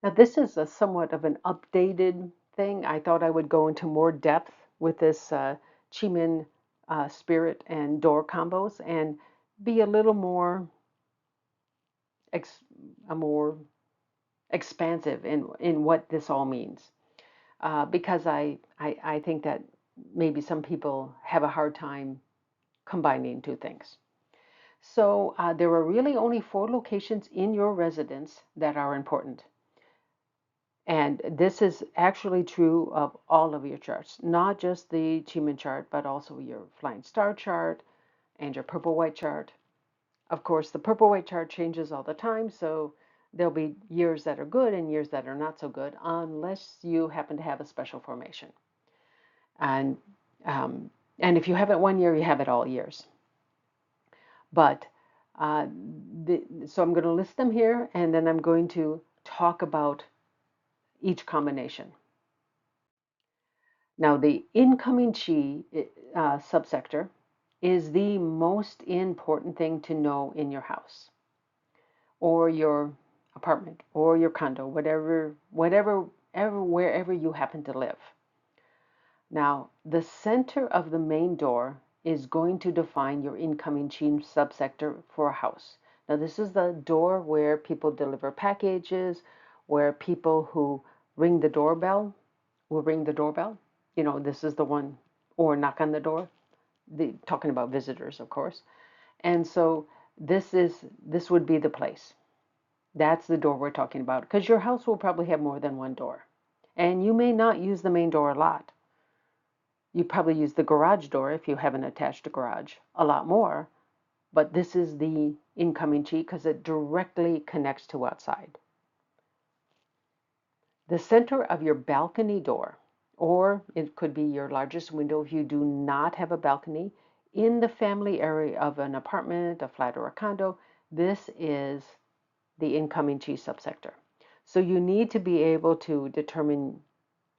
Now, this is a somewhat of an updated thing. I thought I would go into more depth with this Chimin spirit and door combos and be a little more ex more expansive in what this all means. Because I think that maybe some people have a hard time combining two things. So there are really only four locations in your residence that are important. And this is actually true of all of your charts, not just the Chiman chart, but also your flying star chart and your purple white chart. Of course, the purple white chart changes all the time, so there'll be years that are good and years that are not so good, unless you happen to have a special formation. And um, and if you have it one year, you have it all years. But uh, so I'm going to list them here, and then I'm going to talk about each combination. Now, the incoming chi subsector is the most important thing to know in your house or your apartment or your condo, wherever you happen to live. Now, the center of the main door is going to define your incoming chi subsector for a house. Now, this is the door where people deliver packages, where people who ring the doorbell will ring the doorbell. You know, this is the one, or knock on the door. Talking about visitors, of course. And so this would be the place. That's the door we're talking about because your house will probably have more than one door. And you may not use the main door a lot. You probably use the garage door if you haven't attached a garage a lot more, but this is the incoming chi because it directly connects to outside. The center of your balcony door, or it could be your largest window if you do not have a balcony, in the family area of an apartment, a flat, or a condo, this is the incoming chi subsector. So you need to be able to determine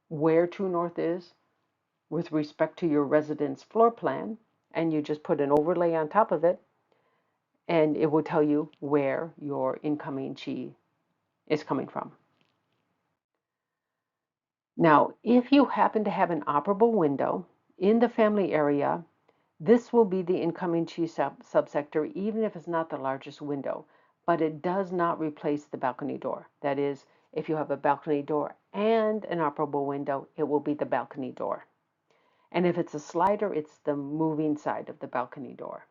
where true north is with respect to your residence floor plan, and you just put an overlay on top of it, and it will tell you where your incoming chi is coming from. Now, if you happen to have an operable window in the family area, this will be the incoming chi subsector, even if it's not the largest window, but it does not replace the balcony door. That is, if you have a balcony door and an operable window, it will be the balcony door. And if it's a slider, it's the moving side of the balcony door.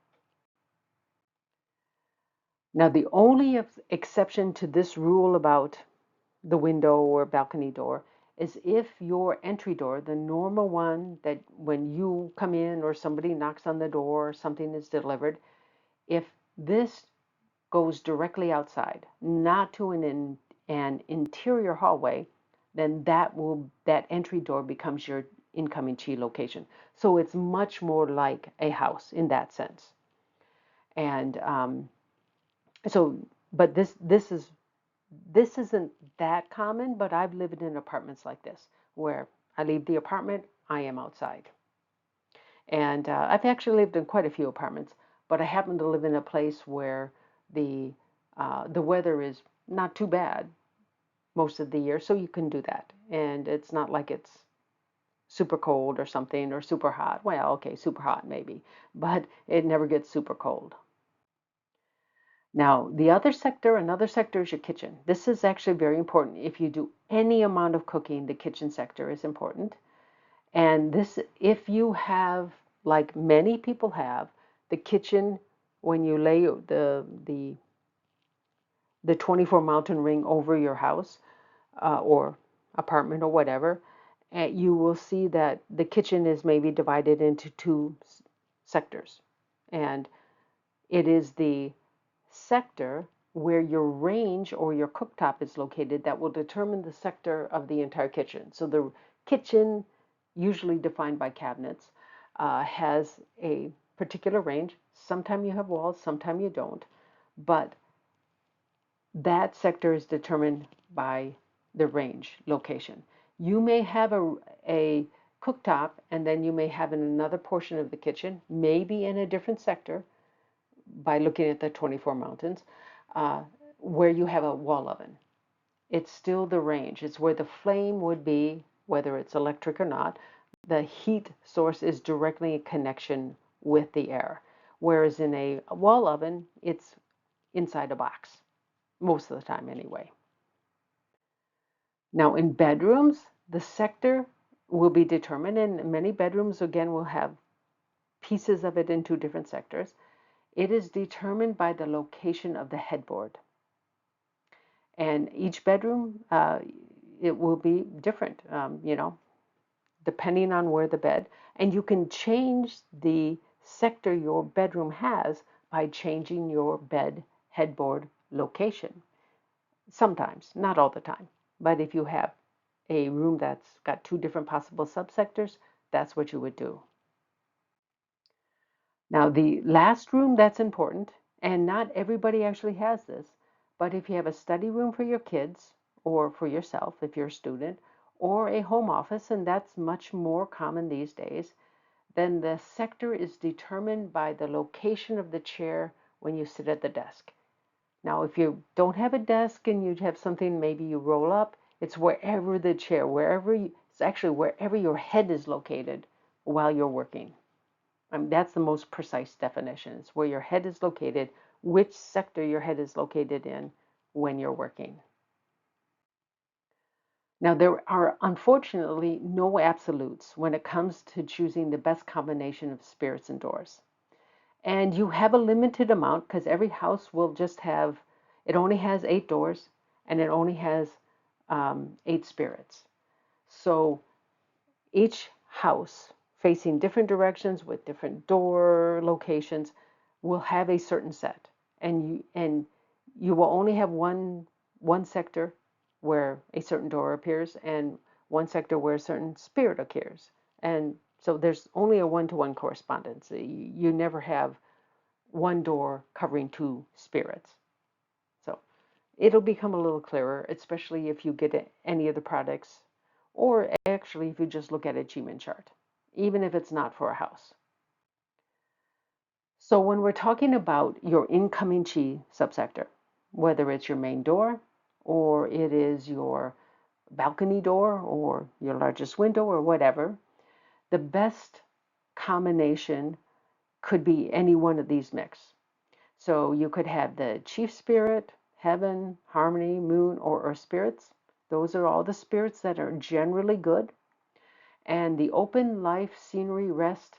Now, the only exception to this rule about the window or balcony door is if your entry door, the normal one that when you come in or somebody knocks on the door or something is delivered, if this goes directly outside, not to an interior hallway, then that entry door becomes your incoming chi location. So it's much more like a house in that sense. And so, but this isn't that common, but I've lived in apartments like this where I leave the apartment, I am outside. And I've actually lived in quite a few apartments, but I happen to live in a place where the the weather is not too bad most of the year, so you can do that. And it's not like it's super cold or something or super hot. Well, okay, super hot maybe, but it never gets super cold. Now, another sector is your kitchen. This is actually very important. If you do any amount of cooking, the kitchen sector is important. And this, if you have, like many people have, the kitchen, when you lay the 24 mountain ring over your house or apartment or whatever, you will see that the kitchen is maybe divided into two sectors. And it is the sector where your range or your cooktop is located that will determine the sector of the entire kitchen. So the kitchen, usually defined by cabinets, has a particular range. Sometimes you have walls, sometimes you don't, but that sector is determined by the range location. You may have a cooktop and then you may have in another portion of the kitchen, maybe in a different sector, by looking at the 24 mountains, uh, where you have a wall oven. it's still the range. It's where the flame would be, whether it's electric or not. The heat source is directly in connection with the air. Whereas in a wall oven, it's inside a box, most of the time anyway. Now in bedrooms, the sector will be determined, and many bedrooms again will have pieces of it in two different sectors. It is determined by the location of the headboard. And each bedroom, it will be different, depending on where the bed. And you can change the sector your bedroom has by changing your bed headboard location. Sometimes, not all the time. But if you have a room that's got two different possible subsectors, that's what you would do. Now, the last room that's important, and not everybody actually has this, but if you have a study room for your kids or for yourself, if you're a student, or a home office, and that's much more common these days, then the sector is determined by the location of the chair when you sit at the desk. Now, if you don't have a desk and you have something maybe you roll up, it's wherever the chair, it's actually wherever your head is located while you're working. That's the most precise definition. It's where your head is located, which sector your head is located in when you're working. Now, there are unfortunately no absolutes when it comes to choosing the best combination of spirits and doors. And you have a limited amount because every house will just have, it only has 8 doors and it only has 8 spirits. So each house facing different directions with different door locations will have a certain set, and you will only have one sector where a certain door appears and one sector where a certain spirit appears. And so there's only a one-to-one correspondence. You never have one door covering two spirits. So it'll become a little clearer, especially if you get any of the products, or actually if you just look at a G-Man chart, even if it's not for a house. So when we're talking about your incoming Chi subsector, whether it's your main door, or it is your balcony door, or your largest window, or whatever, the best combination could be any one of these mix. So you could have the chief spirit, heaven, harmony, moon, or earth spirits. Those are all the spirits that are generally good. And the open life, scenery, rest,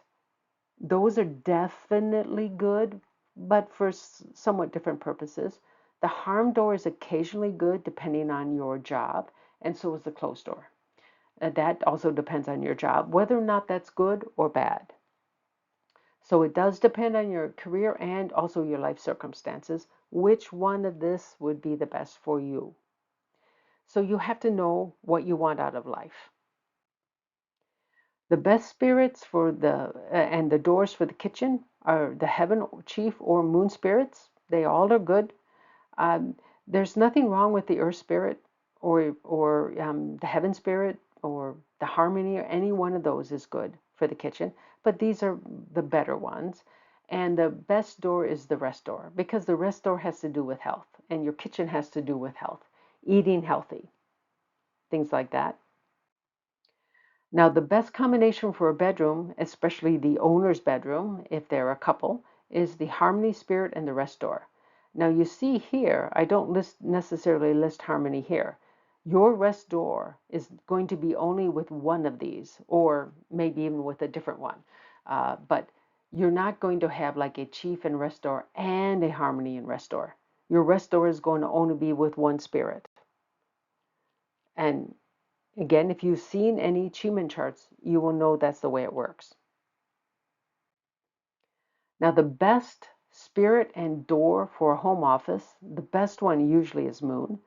those are definitely good, but for somewhat different purposes. The harm door is occasionally good depending on your job, and so is the closed door. That also depends on your job, whether or not that's good or bad. So it does depend on your career and also your life circumstances, which one of this would be the best for you. So you have to know what you want out of life. The best spirits for and the doors for the kitchen are the heaven, chief, or moon spirits. They all are good. Um, there's nothing wrong with the earth spirit or the heaven spirit or the harmony, or any one of those is good for the kitchen. But these are the better ones. And the best door is the rest door, because the rest door has to do with health, and your kitchen has to do with health, eating healthy, things like that. Now, the best combination for a bedroom, especially the owner's bedroom, if they're a couple, is the harmony spirit and the rest door. Now, you see here, I don't necessarily list harmony here. Your rest door is going to be only with one of these, or maybe even with a different one. But you're not going to have like a chief and rest door and a harmony and rest door. Your rest door is going to only be with one spirit. And again, if you've seen any Chi charts, you will know that's the way it works. Now, the best spirit and door for a home office, the best one usually is moon,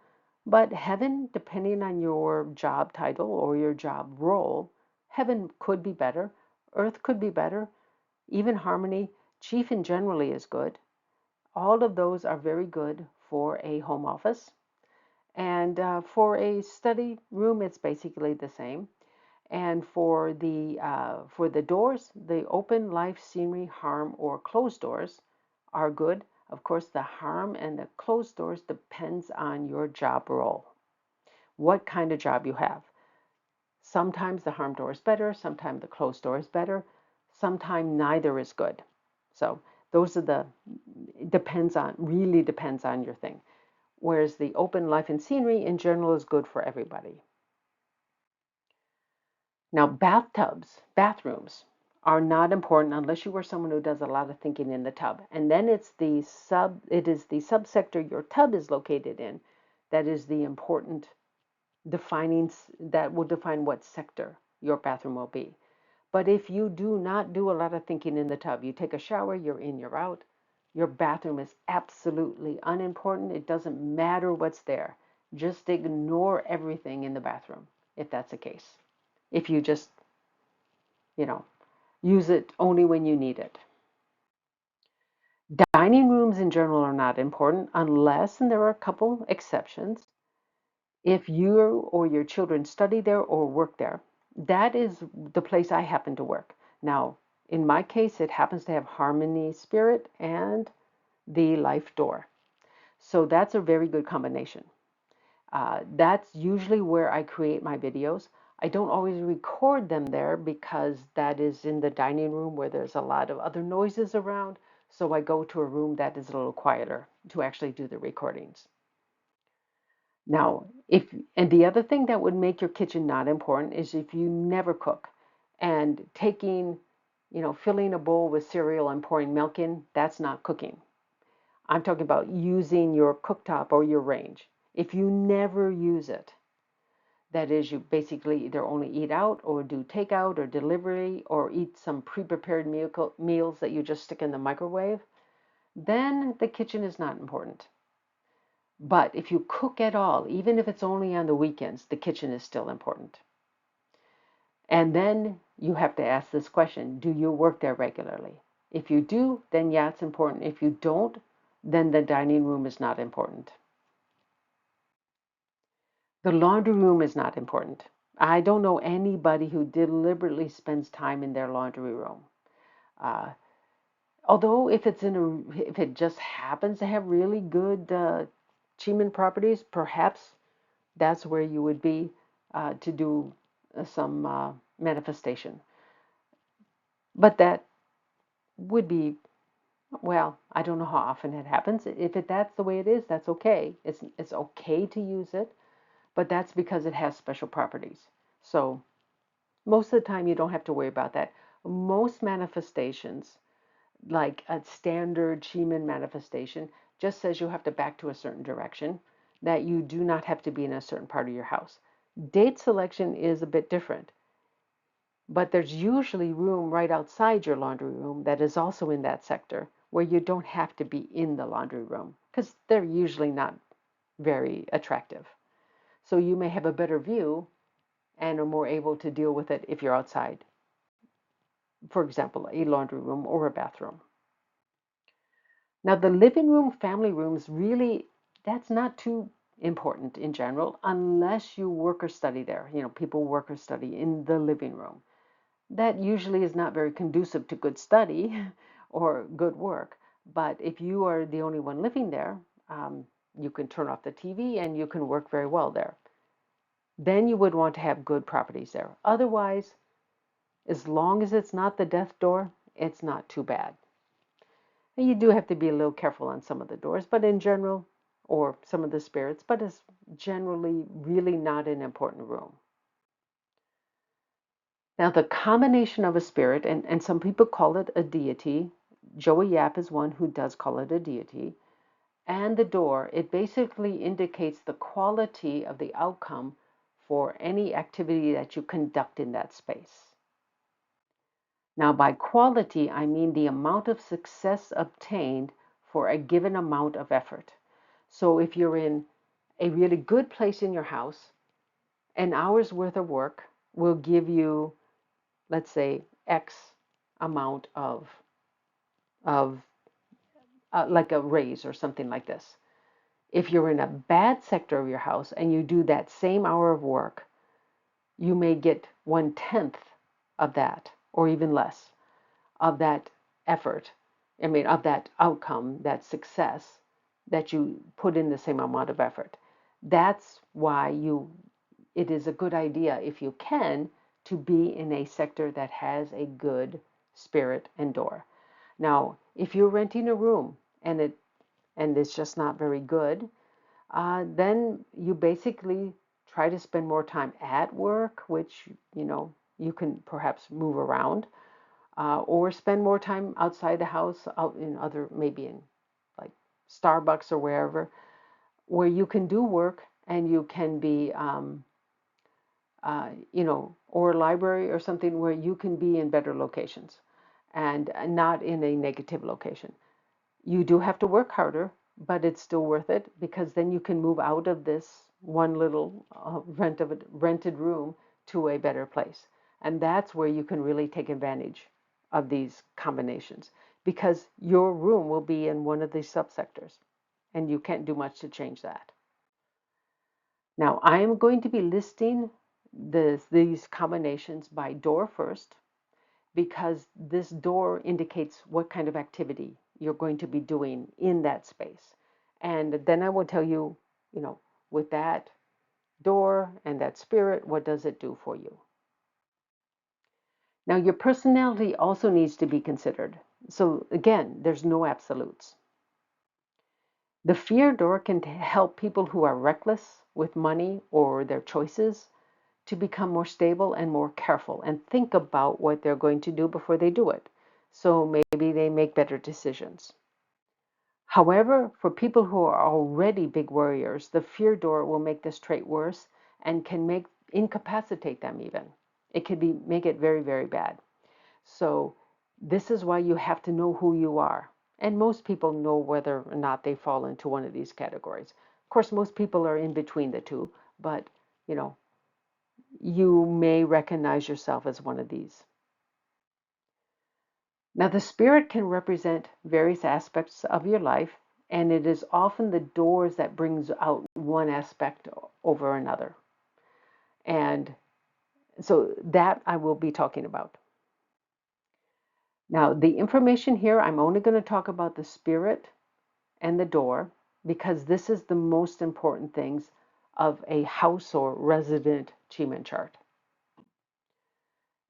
but heaven, depending on your job title or your job role, heaven could be better, earth could be better, even harmony, chief and generally is good. All of those are very good for a home office. And for a study room, it's basically the same. And for the doors, the open, life, scenery, harm, or closed doors are good. Of course, the harm and the closed doors depends on your job role. what kind of job you have. Sometimes the harm door is better, sometimes the closed door is better, sometimes neither is good. So those are really depends on your thing. Whereas the open life and scenery in general is good for everybody. Now, bathrooms are not important unless you are someone who does a lot of thinking in the tub. And then it is the subsector your tub is located in that is the important that will define what sector your bathroom will be. But if you do not do a lot of thinking in the tub, you take a shower, you're in, you're out, your bathroom is absolutely unimportant. It doesn't matter what's there. Just ignore everything in the bathroom if that's the case. If you just, you know, use it only when you need it. Dining rooms in general are not important unless, and there are a couple exceptions, if you or your children study there or work there. That is the place I happen to work. Now, in my case, it happens to have Harmony Spirit and the Life Door. So that's a very good combination. That's usually where I create my videos. I don't always record them there because that is in the dining room where there's a lot of other noises around. So I go to a room that is a little quieter to actually do the recordings. Now, and the other thing that would make your kitchen not important is if you never cook and filling a bowl with cereal and pouring milk in, that's not cooking. I'm talking about using your cooktop or your range. If you never use it, that is, you basically either only eat out or do takeout or delivery or eat some pre-prepared meals that you just stick in the microwave, then the kitchen is not important. But if you cook at all, even if it's only on the weekends, the kitchen is still important. And then you have to ask this question, do you work there regularly? If you do, then yeah, it's important. If you don't, then the dining room is not important. The laundry room is not important. I don't know anybody who deliberately spends time in their laundry room. Uh, Although if it just happens to have really good Cheeman properties, perhaps that's where you would be to do some manifestation. But that would be, well, I don't know how often it happens. That's the way it is, that's okay. It's okay to use it, but that's because it has special properties. So most of the time you don't have to worry about that. Most manifestations, like a standard Cheeman manifestation, just says you have to back to a certain direction, that you do not have to be in a certain part of your house. Date selection is a bit different, but there's usually room right outside your laundry room that is also in that sector where you don't have to be in the laundry room because they're usually not very attractive. So you may have a better view and are more able to deal with it if you're outside, for example, a laundry room or a bathroom. Now, the living room, family rooms, really, that's not too important in general, unless you work or study there. People work or study in the living room. That usually is not very conducive to good study or good work. But if you are the only one living there, you can turn off the TV and you can work very well there. Then you would want to have good properties there. Otherwise, as long as it's not the death door, it's not too bad. And you do have to be a little careful on some of the doors, but in general, or some of the spirits, but it's generally really not an important room. Now, the combination of a spirit, and some people call it a deity, Joey Yap is one who does call it a deity, and the door, it basically indicates the quality of the outcome for any activity that you conduct in that space. Now, by quality, I mean the amount of success obtained for a given amount of effort. So if you're in a really good place in your house, an hour's worth of work will give you, let's say, X amount of like a raise or something like this. If you're in a bad sector of your house and you do that same hour of work, you may get 1/10 of that, or even less, of that effort. I mean, of that outcome, that success that you put in the same amount of effort. That's why you it is a good idea, if you can, to be in a sector that has a good spirit and door. Now, if you're renting a room and it's just not very good, then you basically try to spend more time at work, which you can perhaps move around, or spend more time outside the house, out in other, maybe in like Starbucks or wherever, where you can do work and you can be, or a library or something where you can be in better locations and not in a negative location. You do have to work harder, but it's still worth it because then you can move out of this one little rented room to a better place. And that's where you can really take advantage of these combinations because your room will be in one of these subsectors and you can't do much to change that. Now, I am going to be listing these combinations by door first because this door indicates what kind of activity you're going to be doing in that space. And then I will tell you, with that door and that spirit, what does it do for you? Now, your personality also needs to be considered. So again, there's no absolutes. The fear door can help people who are reckless with money or their choices to become more stable and more careful and think about what they're going to do before they do it. So maybe they make better decisions. However, for people who are already big worriers, the fear door will make this trait worse and can incapacitate them even. It could make it very, very bad. So this is why you have to know who you are. And most people know whether or not they fall into one of these categories. Of course, most people are in between the two, but you know, you may recognize yourself as one of these. Now, the spirit can represent various aspects of your life, and it is often the doors that brings out one aspect over another. And so that I will be talking about. Now, the information here, I'm only going to talk about the spirit and the door because this is the most important things of a house or resident Chi chart.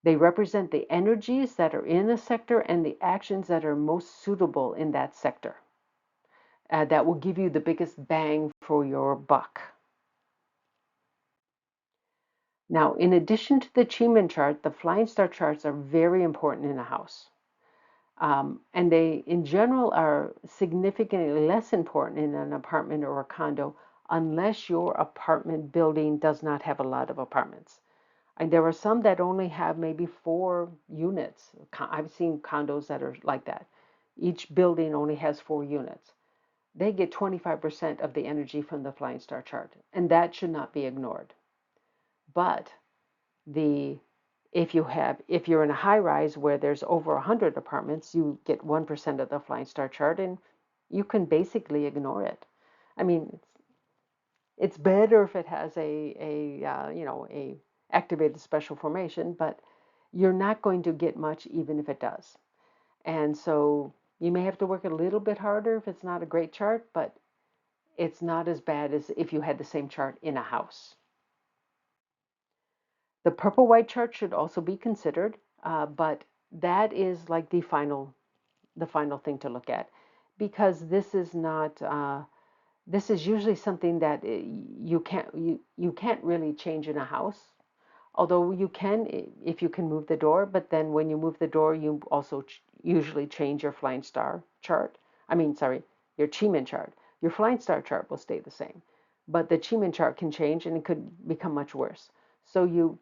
They represent the energies that are in a sector and the actions that are most suitable in that sector. That will give you the biggest bang for your buck. Now, in addition to the Chi chart, the flying star charts are very important in a house. And they, in general, are significantly less important in an apartment or a condo unless your apartment building does not have a lot of apartments. And there are some that only have maybe 4 units. I've seen condos that are like that. Each building only has 4 units. They get 25% of the energy from the flying star chart, and that should not be ignored. But the if you're in a high rise where there's over 100 apartments, you get 1% of the flying star chart, and you can basically ignore it. I mean, it's better if it has a activated special formation, but you're not going to get much even if it does. And so you may have to work a little bit harder if it's not a great chart, but it's not as bad as if you had the same chart in a house. The purple-white chart should also be considered, but that is like the final thing to look at because this is not this is usually something that you can't really change in a house. Although you can if you can move the door, but then when you move the door, you also usually change your flying star chart. I mean, sorry, your Chi chart. Your flying star chart will stay the same, but the Chi chart can change and it could become much worse. So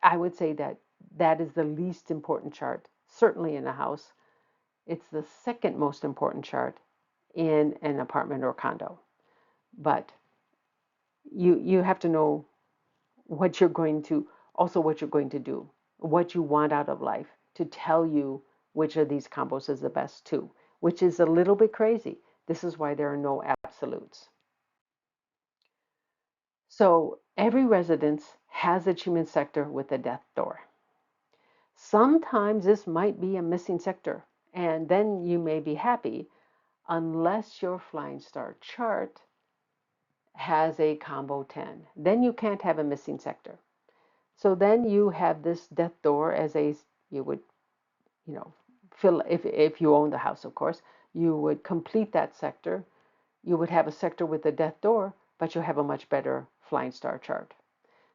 I would say that that is the least important chart, certainly in a house. It's the second most important chart in an apartment or condo. But you have to know what you're going to what you're going to do, what you want out of life to tell you which of these combos is the best too, which is a little bit crazy. This is why there are no absolutes. So every residence has a Chi sector with a death door. Sometimes this might be a missing sector, and then you may be happy unless your flying star chart has a combo 10. Then you can't have a missing sector. So then you have this death door as a, you would, you know, fill, if you own the house, of course, you would complete that sector. You would have a sector with a death door, but you'll have a much better flying star chart.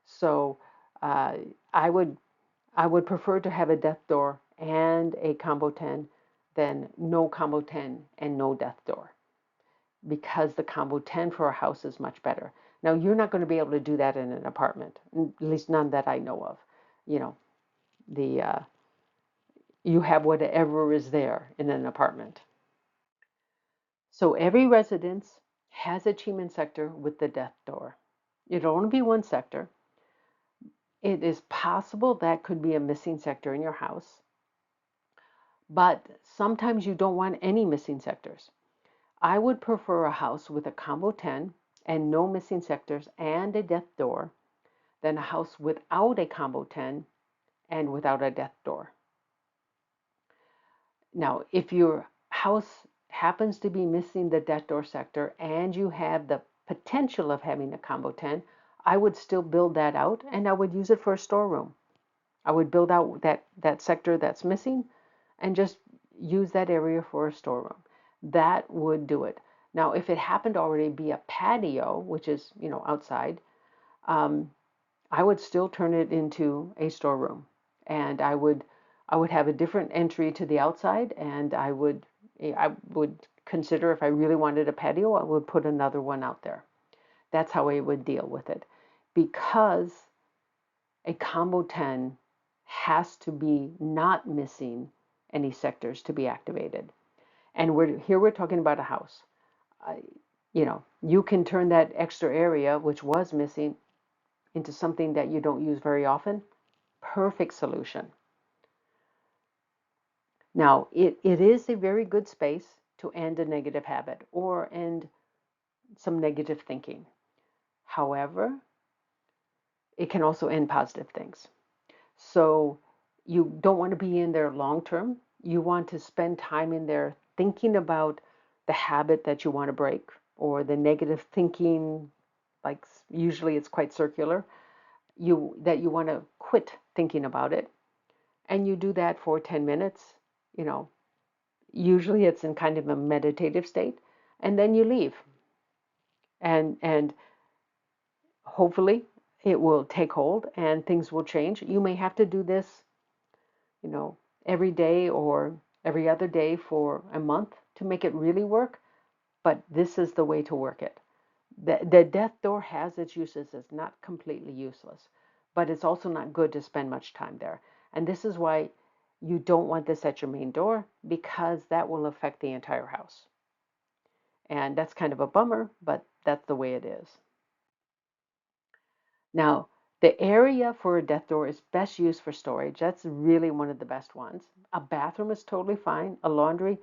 So uh, I would I would prefer to have a death door and a combo 10 than no combo 10 and no death door, because the combo 10 for a house is much better. Now, you're not going to be able to do that in an apartment, at least none that I know of. You know, the you have whatever is there in an apartment. So every residence has a Chiman sector with the death door. It'll only be one sector. It is possible that could be a missing sector in your house, but sometimes you don't want any missing sectors. I would prefer a house with a combo 10 and no missing sectors and a death door than a house without a combo 10 and without a death door. Now, if your house happens to be missing the death door sector and you have the potential of having a combo 10, I would still build that out and I would use it for a storeroom. I would build out that sector that's missing and just use that area for a storeroom. That would do it. Now, if it happened to already be a patio, which is, outside, um, I would still turn it into a storeroom, and I would have a different entry to the outside, and I would consider, if I really wanted a patio, I would put another one out there. That's how I would deal with it, because a combo 10 has to be not missing any sectors to be activated. And we're talking about a house. I, you can turn that extra area, which was missing, into something that you don't use very often. Perfect solution. Now, it is a very good space to end a negative habit or end some negative thinking. However, it can also end positive things. So you don't want to be in there long term. You want to spend time in there thinking about the habit that you want to break or the negative thinking, like usually it's quite circular, that you want to quit thinking about it. And you do that for 10 minutes, you know, usually it's in kind of a meditative state, and then you leave. And hopefully it will take hold and things will change. You may have to do this, you know, every day or every other day for a month to make it really work, but this is the way to work it. The death door has its uses. It's not completely useless, but it's also not good to spend much time there. And this is why you don't want this at your main door, because that will affect the entire house. And that's kind of a bummer, but that's the way it is. Now, the area for a death door is best used for storage. That's really one of the best ones. A bathroom is totally fine. A laundry,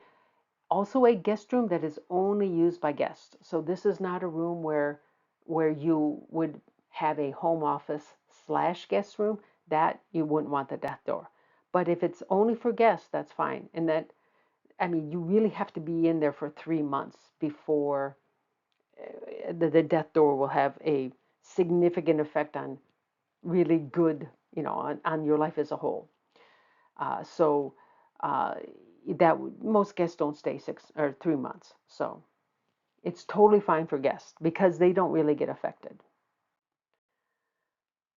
also a guest room that is only used by guests. So this is not a room where you would have a home office / guest room. That you wouldn't want the death door. But if it's only for guests, that's fine. And that, I mean, you really have to be in there for 3 months before the death door will have a significant effect on really good, on your life as a whole. So uh, that most guests don't stay 3 months. So it's totally fine for guests because they don't really get affected.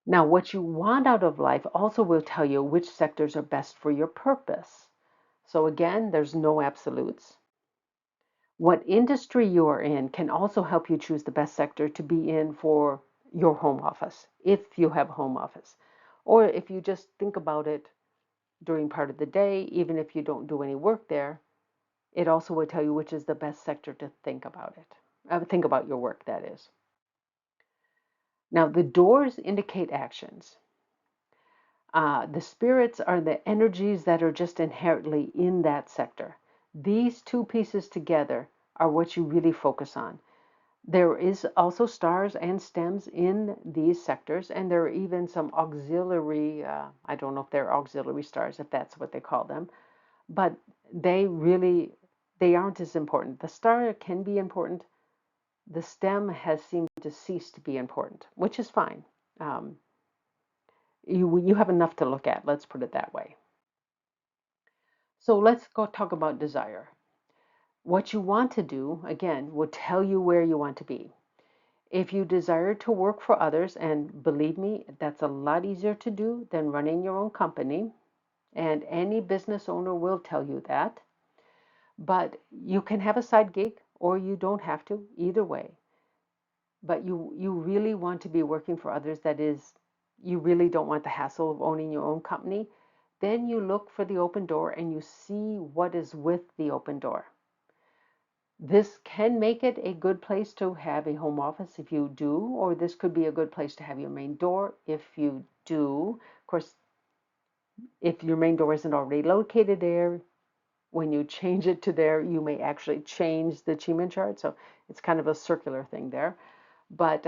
Now, what you want out of life also will tell you which sectors are best for your purpose. So again, there's no absolutes. What industry you are in can also help you choose the best sector to be in for your home office, if you have a home office. Or if you just think about it during part of the day, even if you don't do any work there, it also will tell you which is the best sector to think about it. Think about your work, that is. Now, the doors indicate actions. The spirits are the energies that are just inherently in that sector. These two pieces together are what you really focus on. There is also stars and stems in these sectors, and there are even some auxiliary, I don't know if they're auxiliary stars, if that's what they call them, but they aren't as important. The star can be important, the stem has seemed to cease to be important, which is fine. Um, you have enough to look at, let's put it that way. So let's go talk about desire. What you want to do, again, will tell you where you want to be. If you desire to work for others, and believe me, that's a lot easier to do than running your own company, and any business owner will tell you that. But you can have a side gig or you don't have to, either way. But you really want to be working for others, that is, you really don't want the hassle of owning your own company, then you look for the open door and you see what is with the open door. This can make it a good place to have a home office if you do, or this could be a good place to have your main door if you do. Of course, if your main door isn't already located there, when you change it to there, you may actually change the Chiman chart. So it's kind of a circular thing there. But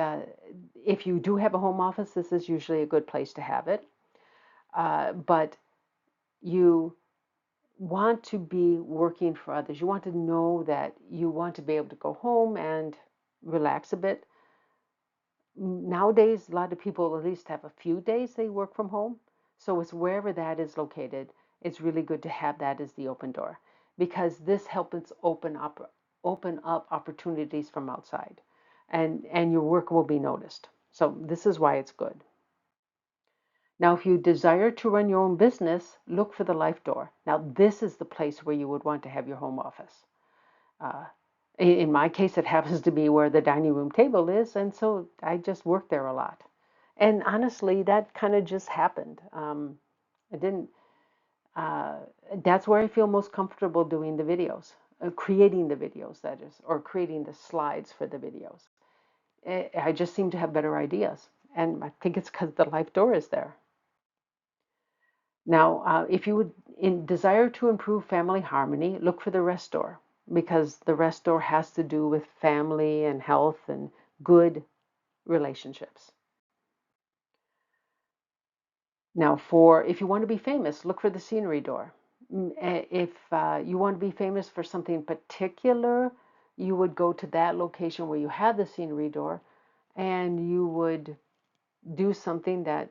if you do have a home office, this is usually a good place to have it. But you want to be working for others. You want to know that you want to be able to go home and relax a bit. Nowadays, a lot of people at least have a few days they work from home. So it's wherever that is located, it's really good to have that as the open door, because this helps open up opportunities from outside, and your work will be noticed. So this is why it's good. Now, if you desire to run your own business, look for the life door. Now, this is the place where you would want to have your home office. Uh, in my case, it happens to be where the dining room table is, and so I just work there a lot. And honestly, that kind of just happened. I didn't. Uh, that's where I feel most comfortable doing the videos, creating the videos, that is, or creating the slides for the videos. I just seem to have better ideas, and I think it's because the life door is there. Now, if you would desire to improve family harmony, look for the rest door, because the rest door has to do with family and health and good relationships. Now, for if you want to be famous, look for the scenery door. If you want to be famous for something particular, you would go to that location where you have the scenery door, and you would do something that,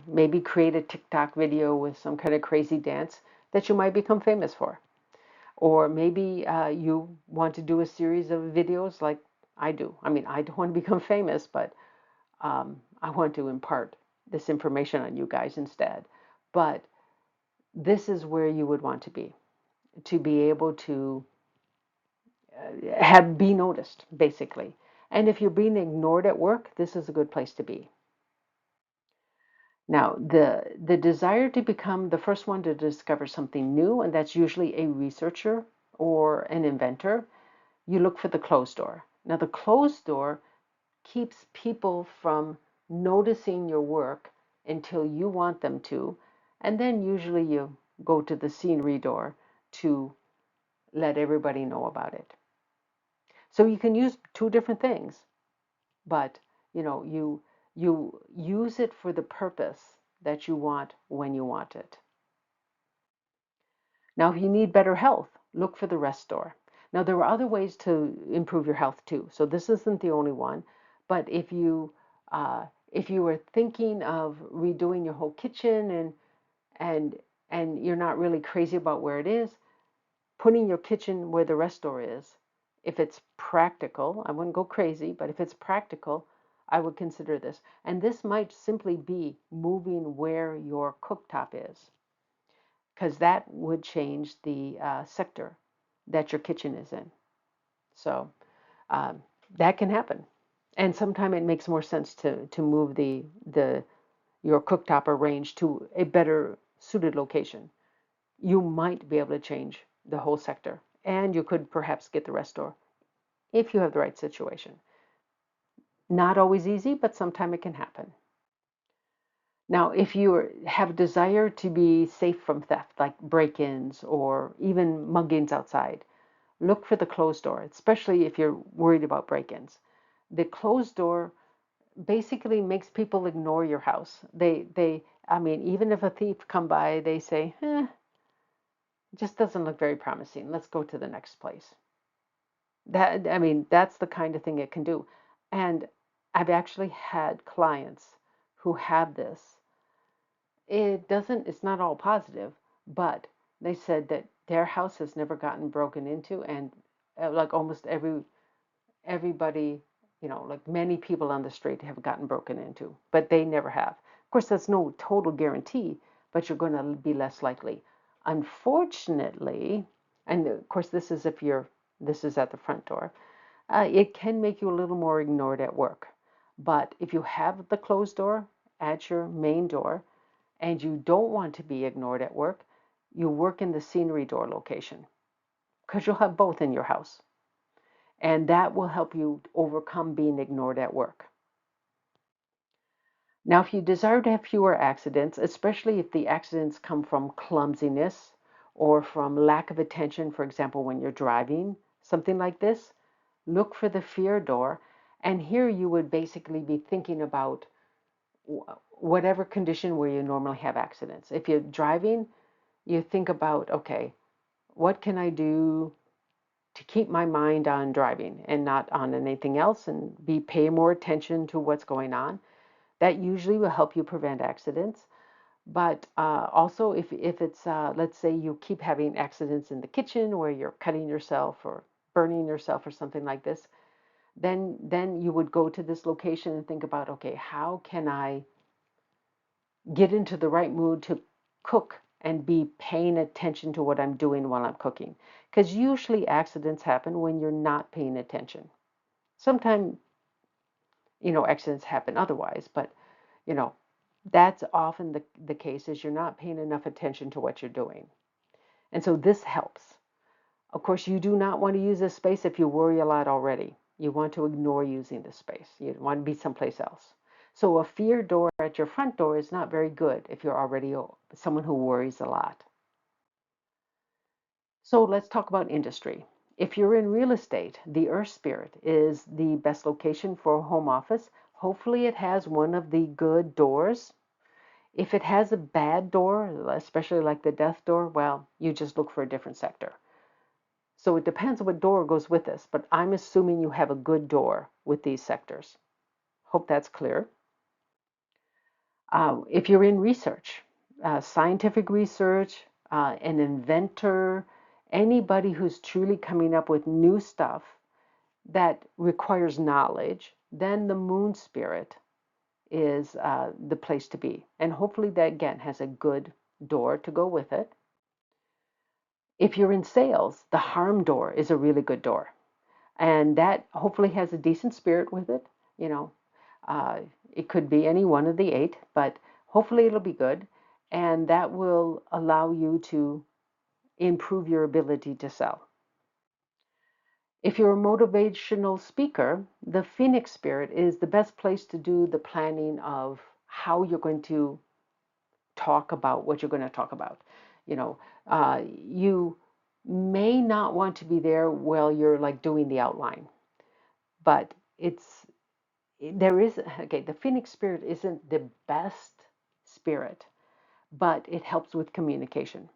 maybe create a TikTok video with some kind of crazy dance that you might become famous for. Or maybe you want to do a series of videos like I do. I mean, I don't want to become famous, but I want to impart this information on you guys instead. But this is where you would want to be able to be noticed, basically. And if you're being ignored at work, this is a good place to be. Now, the desire to become the first one to discover something new, and that's usually a researcher or an inventor, you look for the closed door. Now, the closed door keeps people from noticing your work until you want them to, and then usually you go to the scenery door to let everybody know about it. So you can use two different things, but you use it for the purpose that you want when you want it. Now, if you need better health, look for the rest door. Now, there are other ways to improve your health too, so this isn't the only one. But if you were thinking of redoing your whole kitchen and and you're not really crazy about where it is, putting your kitchen where the rest door is, if it's practical, I wouldn't go crazy, but if it's practical, I would consider this. And this might simply be moving where your cooktop is, because that would change the sector that your kitchen is in. So um, that can happen. And sometimes it makes more sense to move the your cooktop or range to a better suited location. You might be able to change the whole sector, and you could perhaps get the rest door if you have the right situation. Not always easy, but sometimes it can happen. Now, if you have a desire to be safe from theft, like break-ins or even muggings outside, look for the closed door, especially if you're worried about break-ins. The closed door basically makes people ignore your house. I mean, even if a thief come by, they say, it just doesn't look very promising. Let's go to the next place. That, I mean, that's the kind of thing it can do. And I've actually had clients who have this. It's not all positive, but they said that their house has never gotten broken into, and like almost everybody, like many people on the street have gotten broken into, but they never have. Of course, that's no total guarantee, but you're going to be less likely. Unfortunately, and of course, this is at the front door, it can make you a little more ignored at work. But if you have the closed door at your main door and you don't want to be ignored at work, you work in the scenery door location because you'll have both in your house. And that will help you overcome being ignored at work. Now, if you desire to have fewer accidents, especially if the accidents come from clumsiness or from lack of attention, for example, when you're driving, something like this, look for the fear door. And here you would basically be thinking about whatever condition where you normally have accidents. If you're driving, you think about, okay, what can I do to keep my mind on driving and not on anything else and pay more attention to what's going on. That usually will help you prevent accidents. But also, if it's, let's say you keep having accidents in the kitchen where you're cutting yourself or burning yourself or something like this, then you would go to this location and think about, okay, how can I get into the right mood to cook and be paying attention to what I'm doing while I'm cooking? Because usually accidents happen when you're not paying attention. Sometimes, accidents happen otherwise, but, you know, that's often the case is you're not paying enough attention to what you're doing. And so this helps. Of course, you do not want to use this space if you worry a lot already. You want to ignore using this space. You want to be someplace else. So a fear door at your front door is not very good if you're already someone who worries a lot. So let's talk about industry. If you're in real estate, the Earth Spirit is the best location for a home office. Hopefully it has one of the good doors. If it has a bad door, especially like the death door, well, you just look for a different sector. So it depends what door goes with this, but I'm assuming you have a good door with these sectors. Hope that's clear. If you're in research, scientific research, an inventor, anybody who's truly coming up with new stuff that requires knowledge, then the moon spirit is the place to be. And hopefully that again has a good door to go with it. If you're in sales, the harm door is a really good door. And that hopefully has a decent spirit with it. You know, it could be any one of the eight, but hopefully it'll be good. And that will allow you to improve your ability to sell. If you're a motivational speaker, the Phoenix Spirit is the best place to do the planning of how you're going to talk about what you're going to talk about. You know, you may not want to be there while you're like doing the outline, but there is, okay, the Phoenix Spirit isn't the best spirit, but it helps with communication.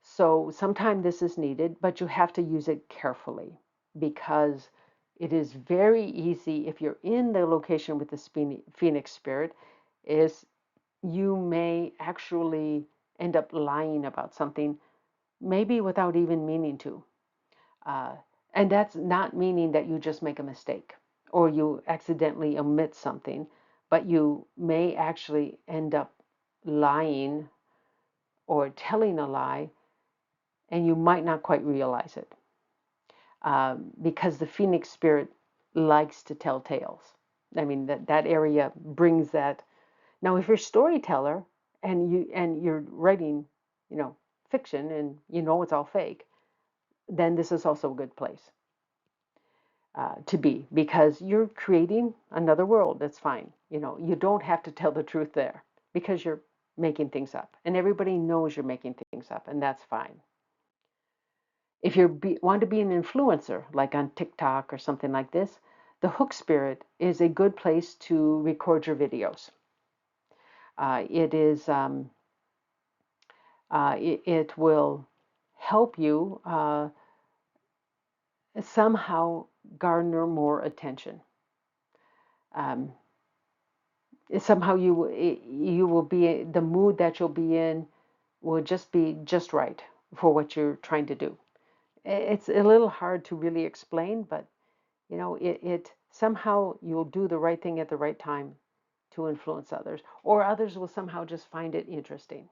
So sometimes this is needed, but you have to use it carefully because it is very easy if you're in the location with the Phoenix Spirit, is you may actually end up lying about something, maybe without even meaning to. Uh, and that's not meaning that you just make a mistake or you accidentally omit something, but you may actually end up lying or telling a lie, and you might not quite realize it because the Phoenix Spirit likes to tell tales. I mean, that area brings that. Now, if you're a storyteller and you're writing, fiction and it's all fake, then this is also a good place to be because you're creating another world. That's fine. You don't have to tell the truth there because you're making things up, and everybody knows you're making things up, and that's fine. If you want to be an influencer, like on TikTok or something like this, the Hook Spirit is a good place to record your videos. It will help you somehow garner more attention. Um, somehow you will be, the mood that you'll be in will just be just right for what you're trying to do. It's a little hard to really explain, but it somehow you'll do the right thing at the right time to influence others, or others will somehow just find it interesting.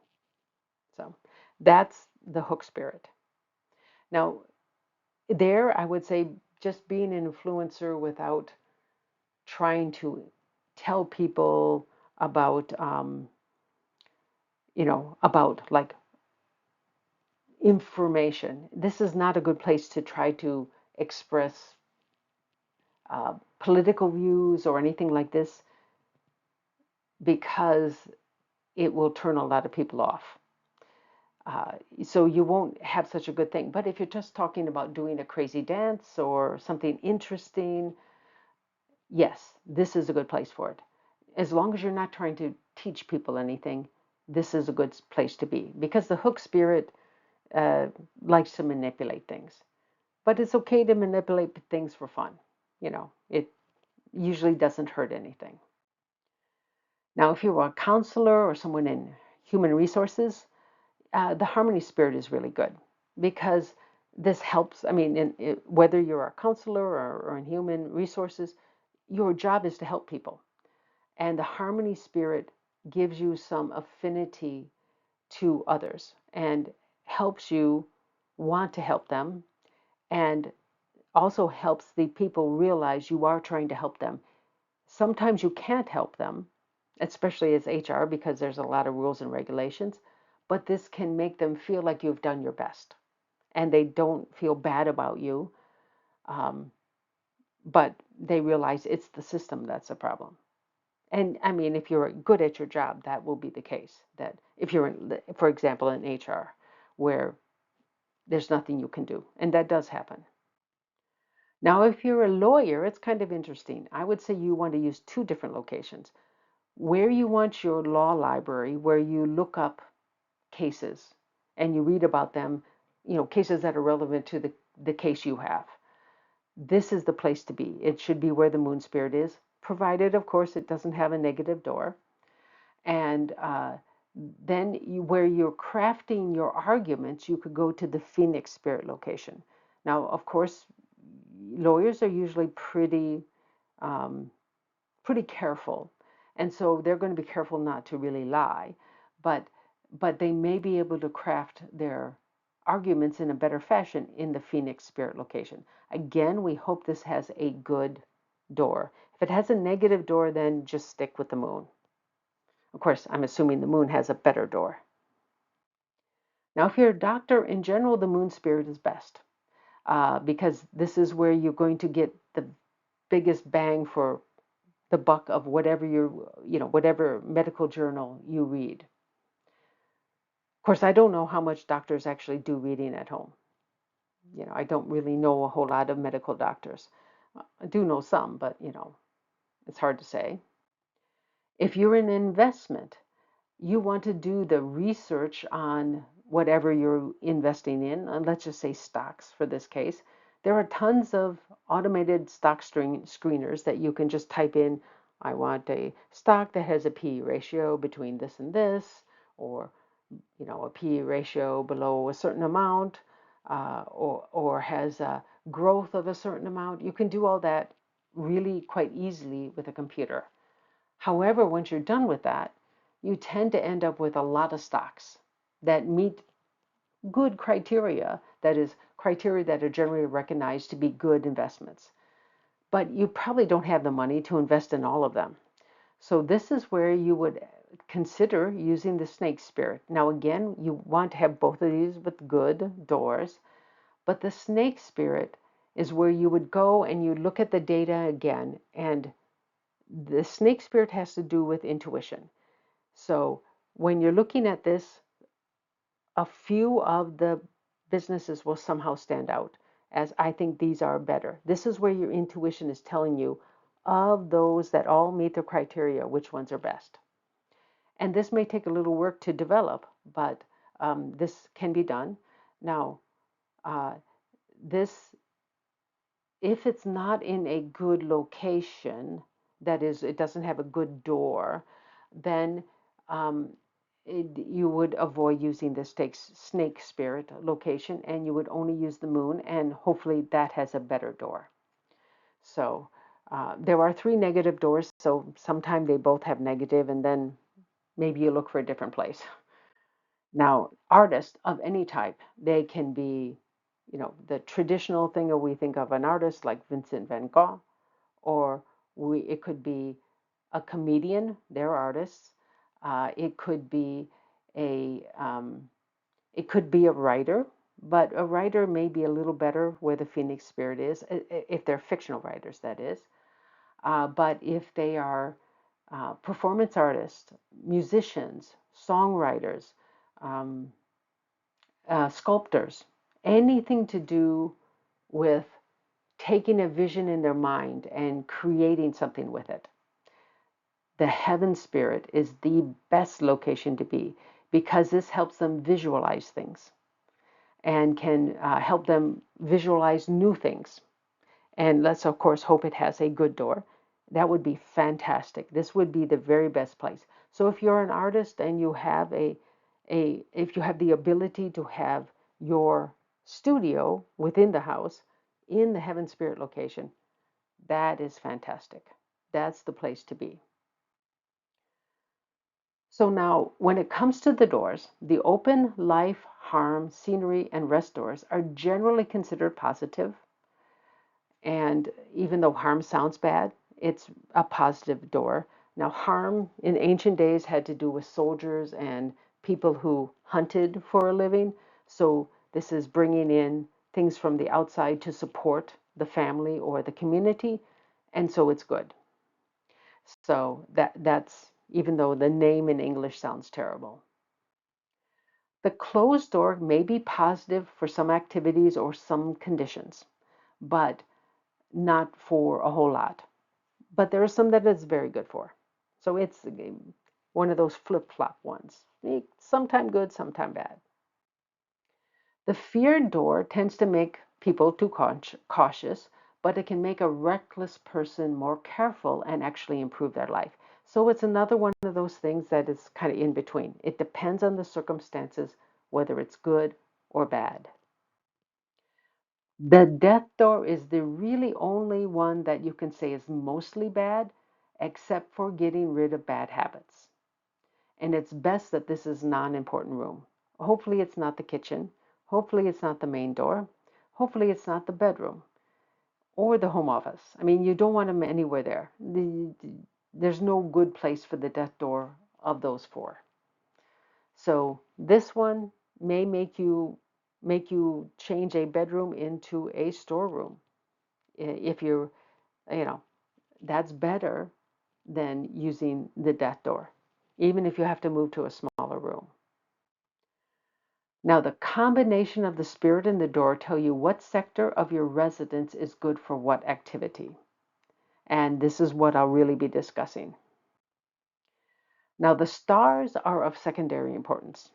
So that's the hook spirit. Now, there, I would say just being an influencer without trying to tell people about, about like information. This is not a good place to try to express political views or anything like this because it will turn a lot of people off. So you won't have such a good thing. But if you're just talking about doing a crazy dance or something interesting, yes, this is a good place for it. As long as you're not trying to teach people anything, this is a good place to be because the hook spirit uh, likes to manipulate things. But it's okay to manipulate things for fun. It usually doesn't hurt anything. Now, if you're a counselor or someone in human resources, the harmony spirit is really good because this helps. I mean, whether you're a counselor or in human resources, your job is to help people. And the harmony spirit gives you some affinity to others and helps you want to help them and also helps the people realize you are trying to help them. Sometimes you can't help them, especially as HR, because there's a lot of rules and regulations, but this can make them feel like you've done your best and they don't feel bad about you, um, but they realize it's the system that's a problem. And I mean, if you're good at your job, that will be the case. That if you're, for example, in HR, where there's nothing you can do, and that does happen. Now, if you're a lawyer, it's kind of interesting. I would say you want to use two different locations. Where you want your law library, where you look up cases and you read about them, cases that are relevant to the case you have. This is the place to be. It should be where the moon spirit is, provided, of course, it doesn't have a negative door. And then where you're crafting your arguments, you could go to the Phoenix spirit location. Now, of course, lawyers are usually um, pretty careful, and so they're going to be careful not to really lie, but they may be able to craft their arguments in a better fashion in the Phoenix spirit location. Again, we hope this has a good door. If it has a negative door, then just stick with the moon. Of course, I'm assuming the moon has a better door. Now, if you're a doctor, in general, the moon spirit is best because this is where you're going to get the biggest bang for the buck of whatever whatever medical journal you read. Of course, I don't know how much doctors actually do reading at home. I don't really know a whole lot of medical doctors. I do know some, but it's hard to say. If you're in investment, you want to do the research on whatever you're investing in, and let's just say stocks for this case. There are tons of automated stock screeners that you can just type in, I want a stock that has a P/E ratio between this and this, or a P/E ratio below a certain amount, or has a growth of a certain amount. You can do all that really quite easily with a computer. However, once you're done with that, you tend to end up with a lot of stocks that meet good criteria, that is, criteria that are generally recognized to be good investments. But you probably don't have the money to invest in all of them. So this is where you would consider using the snake spirit. Now again, you want to have both of these with good doors, but the snake spirit is where you would go and you look at the data again, and the snake spirit has to do with intuition. So when you're looking at this, a few of the businesses will somehow stand out as I think these are better. This is where your intuition is telling you of those that all meet the criteria, which ones are best. And this may take a little work to develop, but this can be done. Now, uh, this if it's not in a good location, that is, it doesn't have a good door, then um, you would avoid using the snake spirit location, and you would only use the moon, and hopefully that has a better door. So there are three negative doors, so sometimes they both have negative, and then maybe you look for a different place. Now, artists of any type, they can be, the traditional thing that we think of an artist like Vincent van Gogh, or it could be a comedian, they're artists. It could be a it could be a writer, but a writer may be a little better where the Phoenix spirit is, if they're fictional writers, that is. But if they are performance artists, musicians, songwriters, um, sculptors, anything to do with taking a vision in their mind and creating something with it. The heaven spirit is the best location to be because this helps them visualize things and can help them visualize new things. And let's, of course, hope it has a good door. That would be fantastic. This would be the very best place. So if you're an artist and you have if you have the ability to have your studio within the house in the heaven spirit location, that is fantastic. That's the place to be. So now, when it comes to the doors, the open, life, harm, scenery, and rest doors are generally considered positive. And even though harm sounds bad, it's a positive door. Now, harm in ancient days had to do with soldiers and people who hunted for a living. So this is bringing in things from the outside to support the family or the community. And so it's good. So that's even though the name in English sounds terrible. The closed door may be positive for some activities or some conditions, but not for a whole lot. But there are some that it's very good for. So it's one of those flip-flop ones. Sometime good, sometime bad. The feared door tends to make people too cautious, but it can make a reckless person more careful and actually improve their life. So it's another one of those things that is kind of in between. It depends on the circumstances, whether it's good or bad. The death door is the really only one that you can say is mostly bad, except for getting rid of bad habits. And it's best that this is a non-important room. Hopefully it's not the kitchen. Hopefully it's not the main door. Hopefully it's not the bedroom or the home office. I mean, you don't want them anywhere there. There's no good place for the death door of those four. So this one may make you change a bedroom into a storeroom. If you're, you know, that's better than using the death door, even if you have to move to a smaller room. Now, the combination of the spirit and the door tell you what sector of your residence is good for what activity. And this is what I'll really be discussing. Now, the stars are of secondary importance.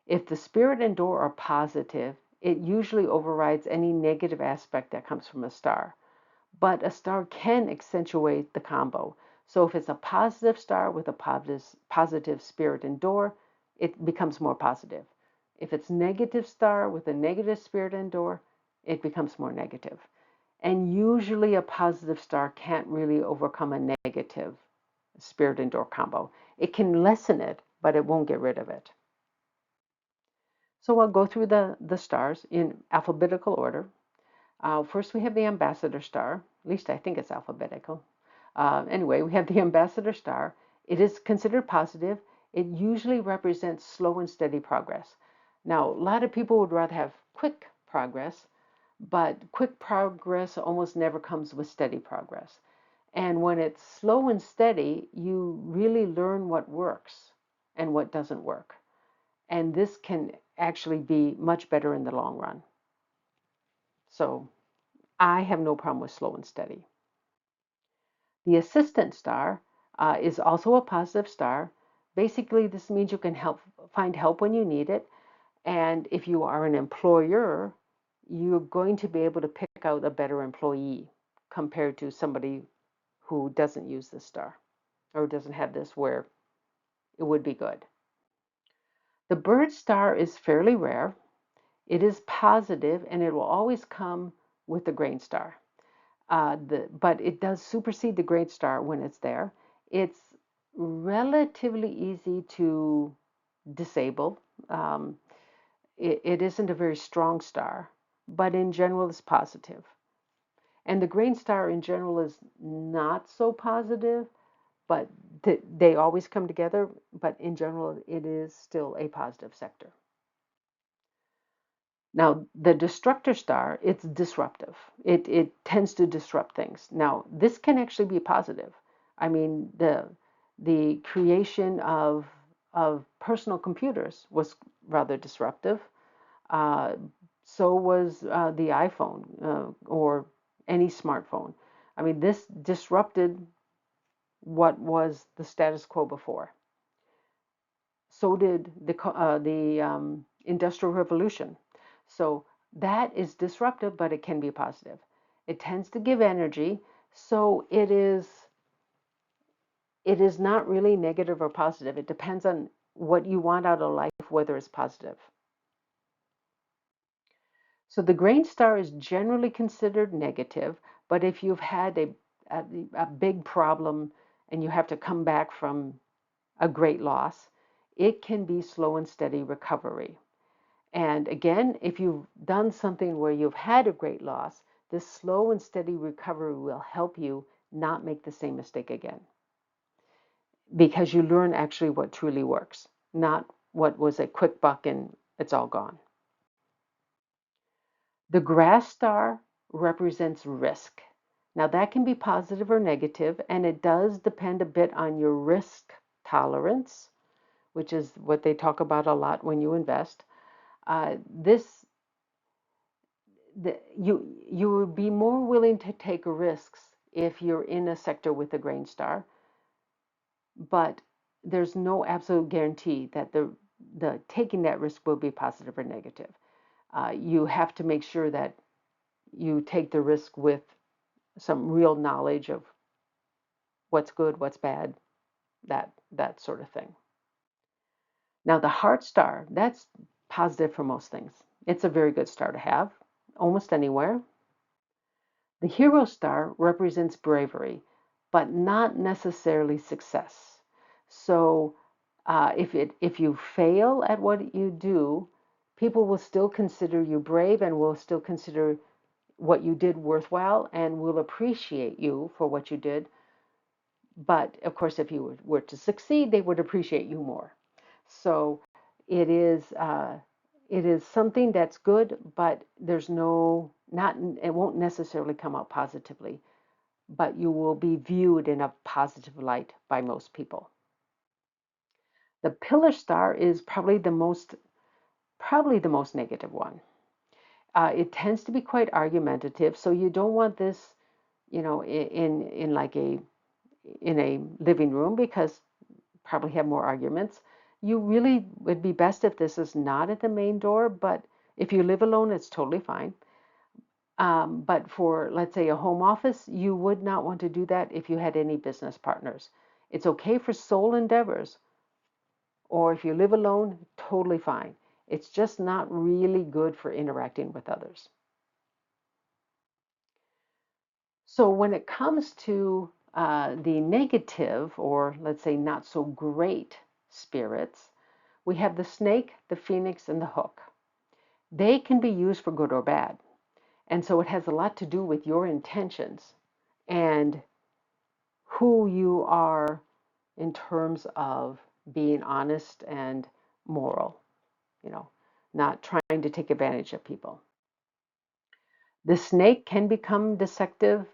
If the spirit and door are positive, it usually overrides any negative aspect that comes from a star. But a star can accentuate the combo. So if it's a positive star with a positive spirit and door, it becomes more positive. If it's negative star with a negative spirit and door, it becomes more negative. And usually a positive star can't really overcome a negative spirit and door combo. It can lessen it, but it won't get rid of it. So I'll go through the stars in alphabetical order. First, we have the ambassador star. At least I think it's alphabetical. Anyway, we have the ambassador star. It is considered positive. It usually represents slow and steady progress. Now, a lot of people would rather have quick progress, but quick progress almost never comes with steady progress. And when it's slow and steady, you really learn what works and what doesn't work. And this can actually be much better in the long run. So I have no problem with slow and steady. The assistant star is also a positive star. Basically, this means you can find help when you need it. And if you are an employer, you're going to be able to pick out a better employee compared to somebody who doesn't use this star or doesn't have this where it would be good. The bird star is fairly rare. It is positive and it will always come with the grain star. But it does supersede the great star when it's there. It's relatively easy to disable. Um, it isn't a very strong star, but in general it's positive. And the grain star in general is not so positive, but they always come together. But in general, it is still a positive sector. Now, the destructor star, it's disruptive. It tends to disrupt things. Now, this can actually be positive. I mean, the creation of personal computers was rather disruptive. Uh, so was the iPhone or any smartphone. I mean, this disrupted what was the status quo before. So did the Industrial Revolution. So that is disruptive, but it can be positive. It tends to give energy, so it is not really negative or positive. It depends on what you want out of life, whether it's positive. So the grain star is generally considered negative, but if you've had a, a big problem and you have to come back from a great loss, it can be slow and steady recovery. And again, if you've done something where you've had a great loss, this slow and steady recovery will help you not make the same mistake again. Because you learn actually what truly works, not what was a quick buck and it's all gone. The grass star represents risk. Now, that can be positive or negative, and it does depend a bit on your risk tolerance, which is what they talk about a lot when you invest. This you would be more willing to take risks if you're in a sector with a grain star, but there's no absolute guarantee that the taking that risk will be positive or negative. You have to make sure that you take the risk with some real knowledge of what's good, what's bad, that sort of thing. Now the heart star, that's positive for most things. It's a very good star to have, almost anywhere. The hero star represents bravery, but not necessarily success. So if you fail at what you do, people will still consider you brave and will still consider what you did worthwhile and will appreciate you for what you did. But of course, if you were to succeed, they would appreciate you more. So it is uh, it is something that's good, but there's no not it won't necessarily come out positively, but you will be viewed in a positive light by most people. The pillar star is probably the most negative one. It tends to be quite argumentative, so you don't want this, in like a living room because probably have more arguments. You really would be best if this is not at the main door, but if you live alone, it's totally fine. But for, let's say, a home office, you would not want to do that if you had any business partners. It's okay for sole endeavors, or if you live alone, totally fine. It's just not really good for interacting with others. So when it comes to the negative, or let's say not so great spirits, we have the snake, the phoenix, and the hook. They can be used for good or bad. And so it has a lot to do with your intentions and who you are in terms of being honest and moral, you know, not trying to take advantage of people. The snake can become deceptive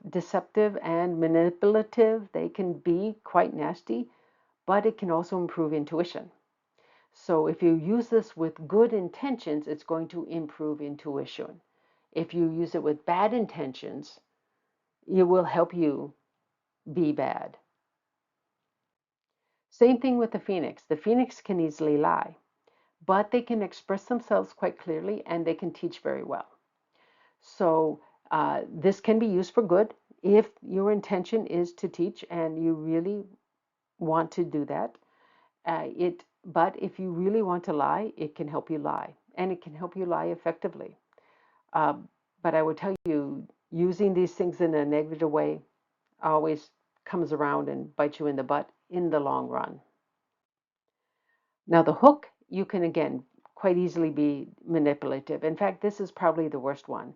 and manipulative. They can be quite nasty, but it can also improve intuition. So if you use this with good intentions, it's going to improve intuition. If you use it with bad intentions, it will help you be bad. Same thing with the phoenix. The phoenix can easily lie, but they can express themselves quite clearly and they can teach very well. So This can be used for good if your intention is to teach and you really want to do that. But if you really want to lie, it can help you lie, and it can help you lie effectively. Uh, but I would tell you, using these things in a negative way always comes around and bites you in the butt in the long run. Now, the hook, you can again quite easily be manipulative. In fact, this is probably the worst one.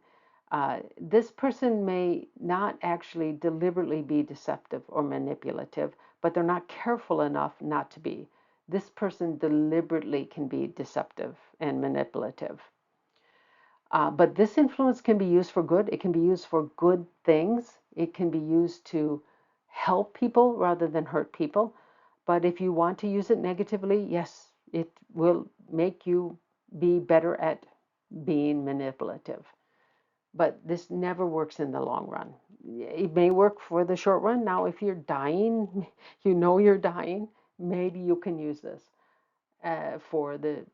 This person may not actually deliberately be deceptive or manipulative, but they're not careful enough not to be. This person deliberately can be deceptive and manipulative. But this influence can be used for good. It can be used for good things. It can be used to help people rather than hurt people. But if you want to use it negatively, yes, it will make you be better at being manipulative. But this never works in the long run. It may work for the short run. Now, if you're dying, you know you're dying, maybe you can use this for the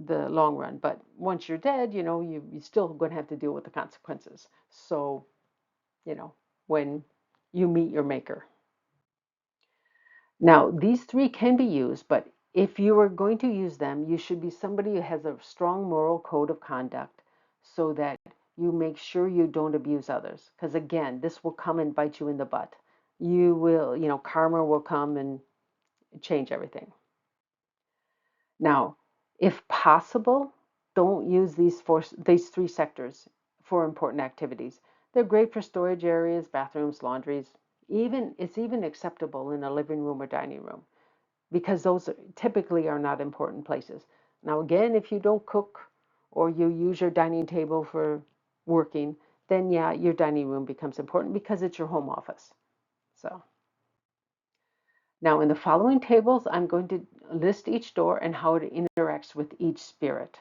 long run. But once you're dead, you're still going to have to deal with the consequences. So, you know, when you meet your maker. Now, these three can be used, but if you are going to use them, you should be somebody who has a strong moral code of conduct so that you make sure you don't abuse others. Because again, this will come and bite you in the butt. You will, karma will come and change everything. Now, if possible, don't use these three sectors for important activities. They're great for storage areas, bathrooms, laundries. It's even acceptable in a living room or dining room because those typically are not important places. Now, again, if you don't cook or you use your dining table for working, then yeah, your dining room becomes important because it's your home office. So now in the following tables, I'm going to list each door and how it interacts with each spirit.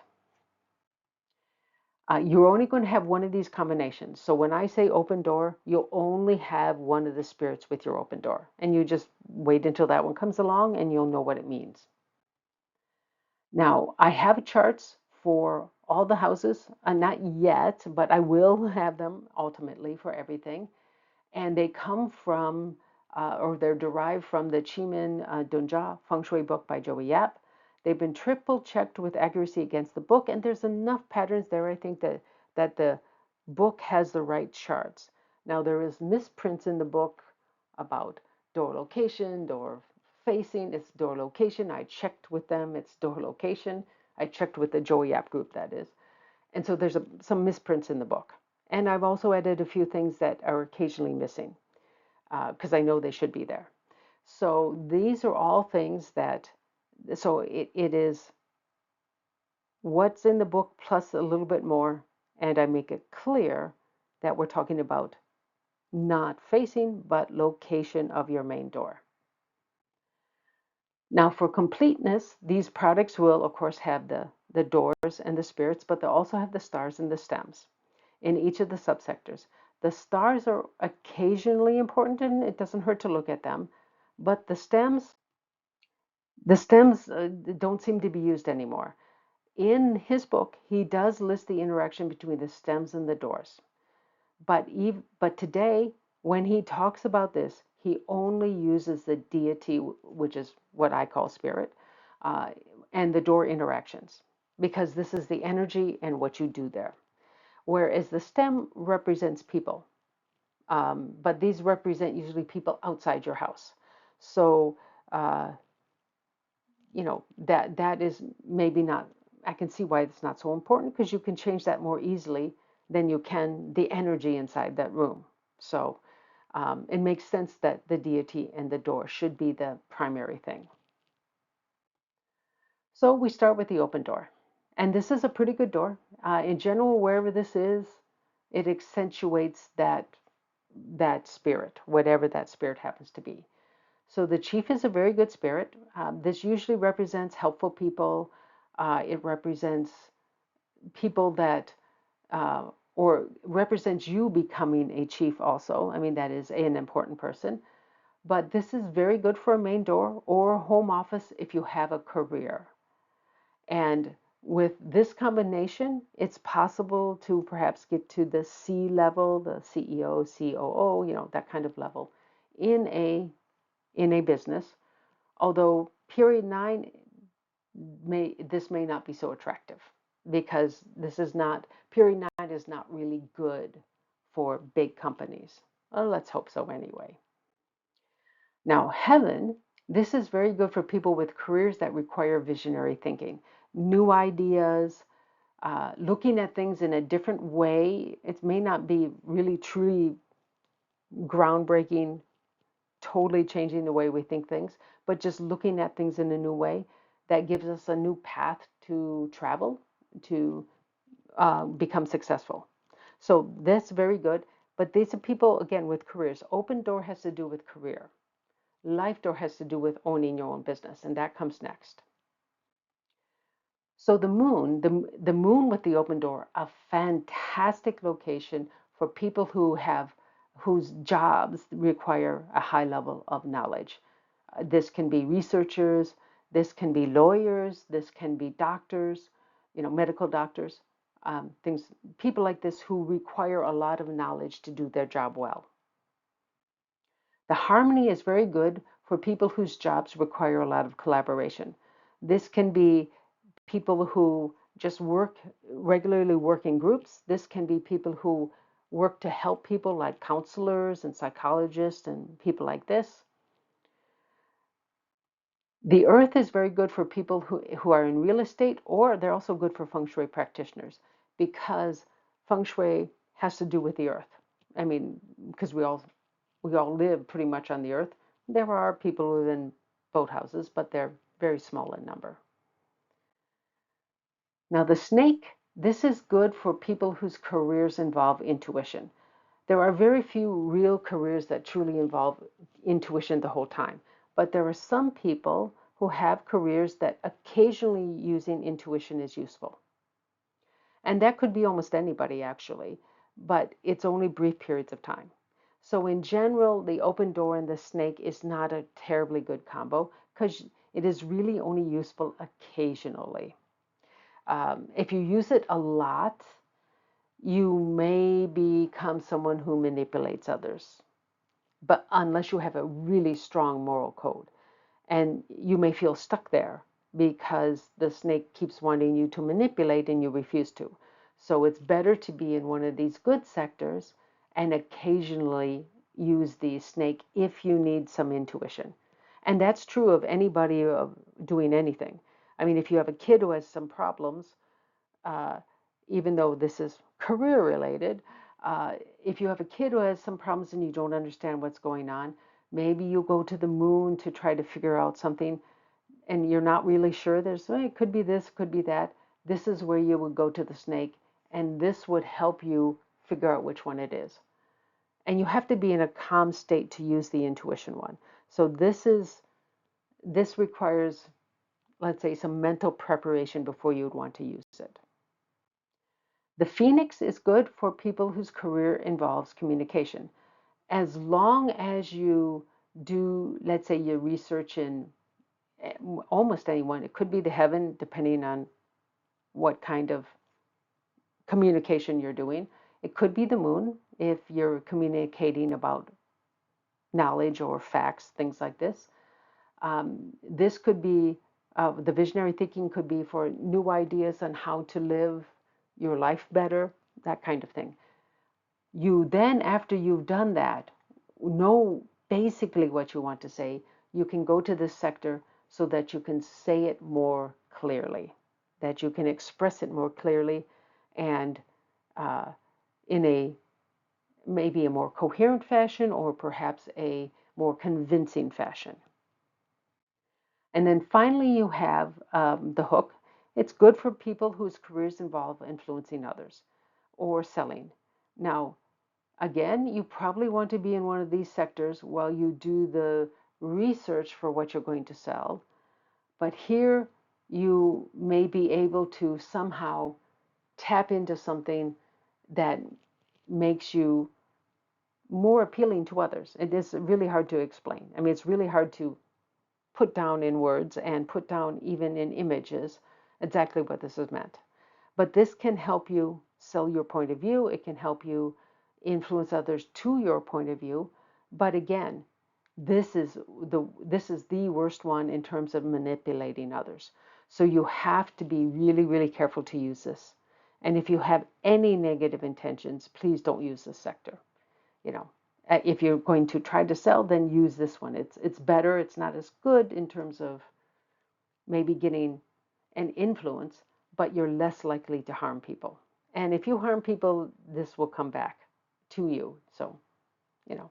You're only going to have one of these combinations. So when I say open door, you'll only have one of the spirits with your open door. And you just wait until that one comes along and you'll know what it means. Now, I have charts for all the houses, not yet, but I will have them ultimately for everything. And they come from, or they're derived from the Chimin Dunja Feng Shui book by Joey Yap. They've been triple checked with accuracy against the book, and there's enough patterns there, I think, that the book has the right charts. Now, there is misprints in the book about door location, door facing, it's door location. I checked with them, it's door location. I checked with the Joey Yap group, that is. And so there's some misprints in the book. And I've also added a few things that are occasionally missing because I know they should be there. So these are all things so it is what's in the book plus a little bit more. And I make it clear that we're talking about not facing, but location of your main door. Now, for completeness, these products will, of course, have the doors and the spirits, but they'll also have the stars and the stems in each of the subsectors. The stars are occasionally important, and it doesn't hurt to look at them, but the stems don't seem to be used anymore. In his book, he does list the interaction between the stems and the doors. But today, when he talks about this, he only uses the deity, which is what I call spirit, uh, and the door interactions, because this is the energy and what you do there. Whereas the stem represents people, but these represent usually people outside your house. So, uh, that is maybe not. I can see why it's not so important because you can change that more easily than you can the energy inside that room. So it makes sense that the deity and the door should be the primary thing. So we start with the open door. And this is a pretty good door. In general, wherever this is, it accentuates that spirit, whatever that spirit happens to be. So the chief is a very good spirit. This usually represents helpful people. It represents people that, or represents you becoming a chief also. I mean, that is an important person. But this is very good for a main door or home office if you have a career. And With this combination, it's possible to perhaps get to the C level, the CEO, COO, that kind of level in a business. Although period 9 may not be so attractive because this is not period 9 is not really good for big companies. Well, let's hope so anyway. Now, heaven, this is very good for people with careers that require visionary thinking, new ideas, looking at things in a different way. It may not be really truly groundbreaking, totally changing the way we think things, but just looking at things in a new way that gives us a new path to travel, to become successful. So that's very good. But these are people, again, with careers. Open door has to do with career. Life door has to do with owning your own business, and that comes next. So the moon with the open door, a fantastic location for people whose jobs require a high level of knowledge. This can be researchers, this can be lawyers, this can be doctors, medical doctors, things, people like this who require a lot of knowledge to do their job well. The harmony is very good for people whose jobs require a lot of collaboration. This can be people who just regularly work in groups. This can be people who work to help people like counselors and psychologists and people like this. The earth is very good for people who are in real estate, or they're also good for feng shui practitioners because feng shui has to do with the earth. I mean, because we all live pretty much on the earth. There are people who live in boathouses, but they're very small in number. Now, the snake, this is good for people whose careers involve intuition. There are very few real careers that truly involve intuition the whole time, but there are some people who have careers that occasionally using intuition is useful. And that could be almost anybody, actually, but it's only brief periods of time. So, in general, the open door and the snake is not a terribly good combo because it is really only useful occasionally. If you use it a lot, you may become someone who manipulates others, but unless you have a really strong moral code. And you may feel stuck there because the snake keeps wanting you to manipulate and you refuse to. So it's better to be in one of these good sectors and occasionally use the snake if you need some intuition. And that's true of anybody doing anything. I mean, if you have a kid who has some problems, uh, even though this is career related, uh, if you have a kid who has some problems and you don't understand what's going on, maybe you go to the moon to try to figure out something and you're not really sure. It could be this, could be that. This is where you would go to the snake, and this would help you figure out which one it is. And you have to be in a calm state to use the intuition one. So this requires, let's say, some mental preparation before you would want to use it. The phoenix is good for people whose career involves communication. As long as you do, let's say, your research in almost anyone, it could be the heaven, depending on what kind of communication you're doing. It could be the moon if you're communicating about knowledge or facts, things like this. This could be the visionary thinking could be for new ideas on how to live your life better, that kind of thing. You then, after you've done that, know basically what you want to say. You can go to this sector so that you can say it more clearly, that you can express it more clearly and uh, in a maybe a more coherent fashion or perhaps a more convincing fashion. And then finally, you have the hook. It's good for people whose careers involve influencing others or selling. Now, again, you probably want to be in one of these sectors while you do the research for what you're going to sell. But here you may be able to somehow tap into something that makes you more appealing to others. It is really hard to explain. I mean, it's really hard to put down in words and put down even in images. exactly what this is meant. But this can help you sell your point of view. It can help you influence others to your point of view. But again, this is the worst one in terms of manipulating others. So you have to be really, really careful to use this. And if you have any negative intentions, please don't use this sector. You know, if you're going to try to sell, then use this one. It's better. It's not as good in terms of maybe getting an influence, but you're less likely to harm people. And if you harm people, this will come back to you. So, you know,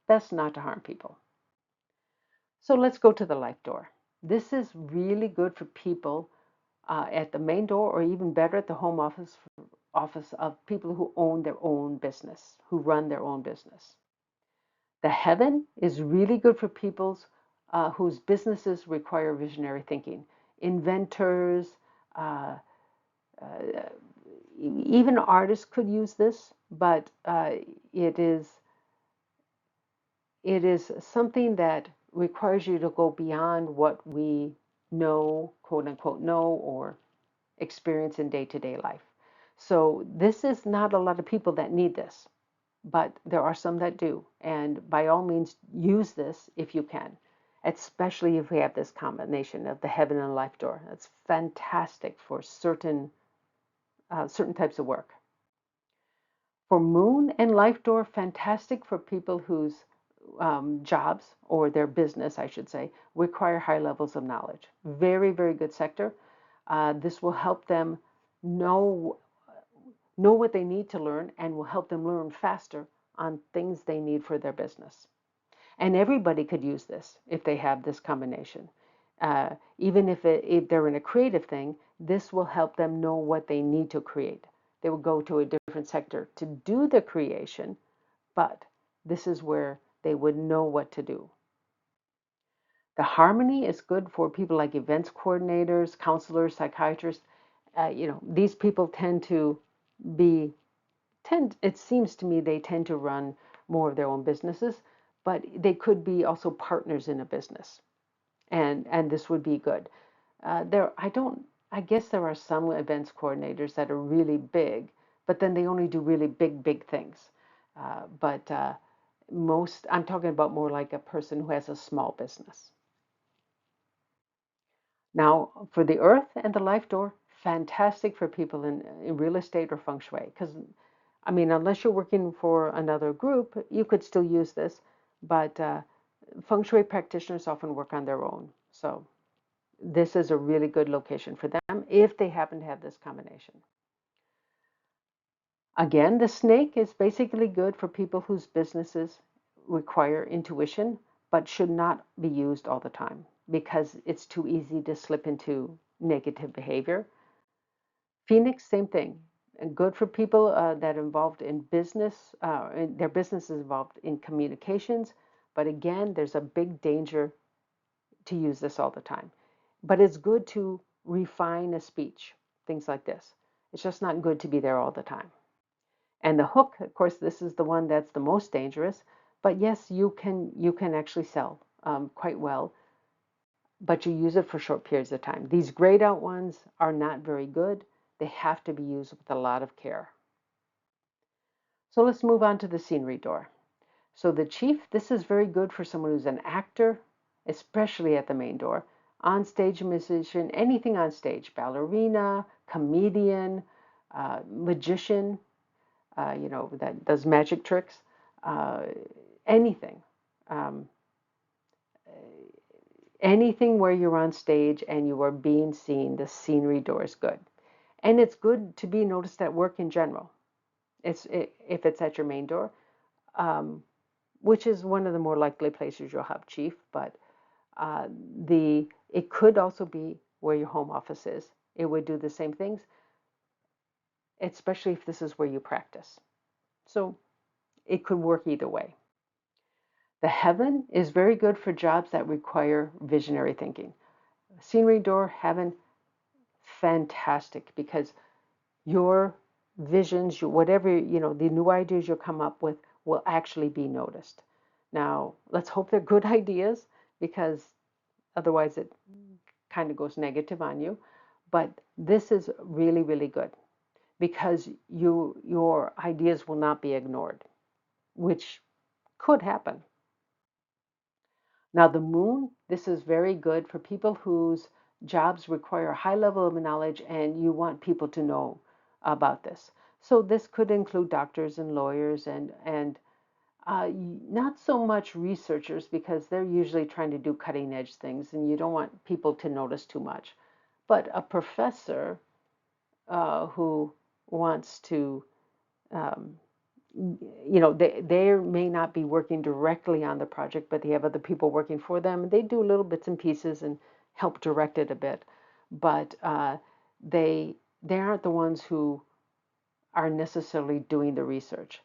best not to harm people. So let's go to the life door. This is really good for people at the main door, or even better at the home office of people who own their own business, who run their own business. The heaven is really good for people whose businesses require visionary thinking, inventors, uh, uh, even artists could use this, but it is it is something that requires you to go beyond what we know, quote unquote, know or experience in day-to-day life. So this is not a lot of people that need this, but there are some that do. And by all means, use this if you can, especially if we have this combination of the heaven and life door. That's fantastic for certain types of work. For moon and life door, fantastic for people whose jobs or their business, I should say, require high levels of knowledge. Very, very good sector. This will help them know know what they need to learn and will help them learn faster on things they need for their business. And everybody could use this if they have this combination. Even if they're in a creative thing, this will help them know what they need to create. They will go to a different sector to do the creation, but this is where they would know what to do. The harmony is good for people like events coordinators, counselors, psychiatrists. These people be it seems to me they tend to run more of their own businesses, but they could be also partners in a business, and this would be good. I guess there are some events coordinators that are really big, but then they only do really big things. But most, I'm talking about more like a person who has a small business. Now, for the earth and the life door, fantastic for people in real estate or feng shui. Because, I mean, unless you're working for another group, you could still use this. But feng shui practitioners often work on their own. So this is a really good location for them if they happen to have this combination. Again, the snake is basically good for people whose businesses require intuition, but should not be used all the time because it's too easy to slip into negative behavior. Phoenix, same thing. And good for people that are involved in business, their business is involved in communications. But again, there's a big danger to use this all the time. But it's good to refine a speech, things like this. It's just not good to be there all the time. And the hook, of course, this is the one that's the most dangerous. But yes, you can actually sell quite well, but you use it for short periods of time. These grayed out ones are not very good. They have to be used with a lot of care. So let's move on to the scenery door. So the chief, this is very good for someone who's an actor, especially at the main door, on stage musician, anything on stage, ballerina, comedian, magician, that does magic tricks, uh, anything. Um, Anything where you're on stage and you are being seen, the scenery door is good. And it's good to be noticed at work in general. If it's at your main door, um, which is one of the more likely places you'll have chief, but uh, the it could also be where your home office is. It would do the same things, especially if this is where you practice. So it could work either way. The heaven is very good for jobs that require visionary thinking. Scenery door, heaven, fantastic because your visions, whatever, the new ideas you'll come up with will actually be noticed. Now, let's hope they're good ideas because otherwise it kind of goes negative on you. But this is really, really good because your ideas will not be ignored, which could happen. Now, the moon, this is very good for people whose jobs require a high level of knowledge and you want people to know about this. So this could include doctors and lawyers and not so much researchers because they're usually trying to do cutting edge things and you don't want people to notice too much. But a professor who wants to um, they may not be working directly on the project, but they have other people working for them. They do little bits and pieces and help direct it a bit, but they they aren't the ones who are necessarily doing the research,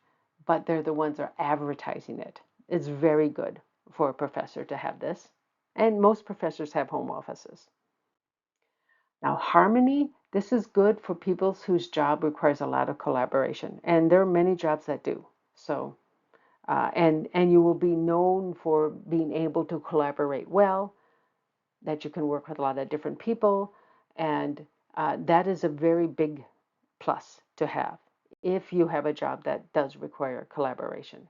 but they're the ones that are advertising it. It's very good for a professor to have this, and most professors have home offices. Now, harmony, this is good for people whose job requires a lot of collaboration, and there are many jobs that do. So and you will be known for being able to collaborate well, that you can work with a lot of different people, and that is a very big plus to have if you have a job that does require collaboration.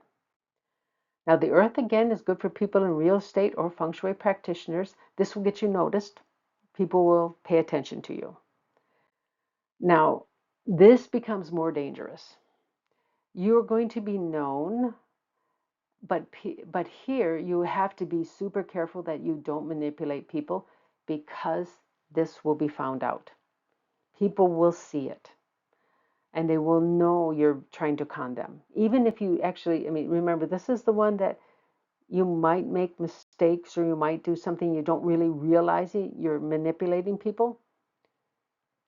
Now, the earth again is good for people in real estate or feng shui practitioners. This will get you noticed. People will pay attention to you. Now, this becomes more dangerous. You're going to be known but here you have to be super careful that you don't manipulate people because this will be found out. People will see it and they will know you're trying to con them. Even if you actually, I mean, remember, this is the one that you might make mistakes or you might do something you don't really realize it. You're manipulating people,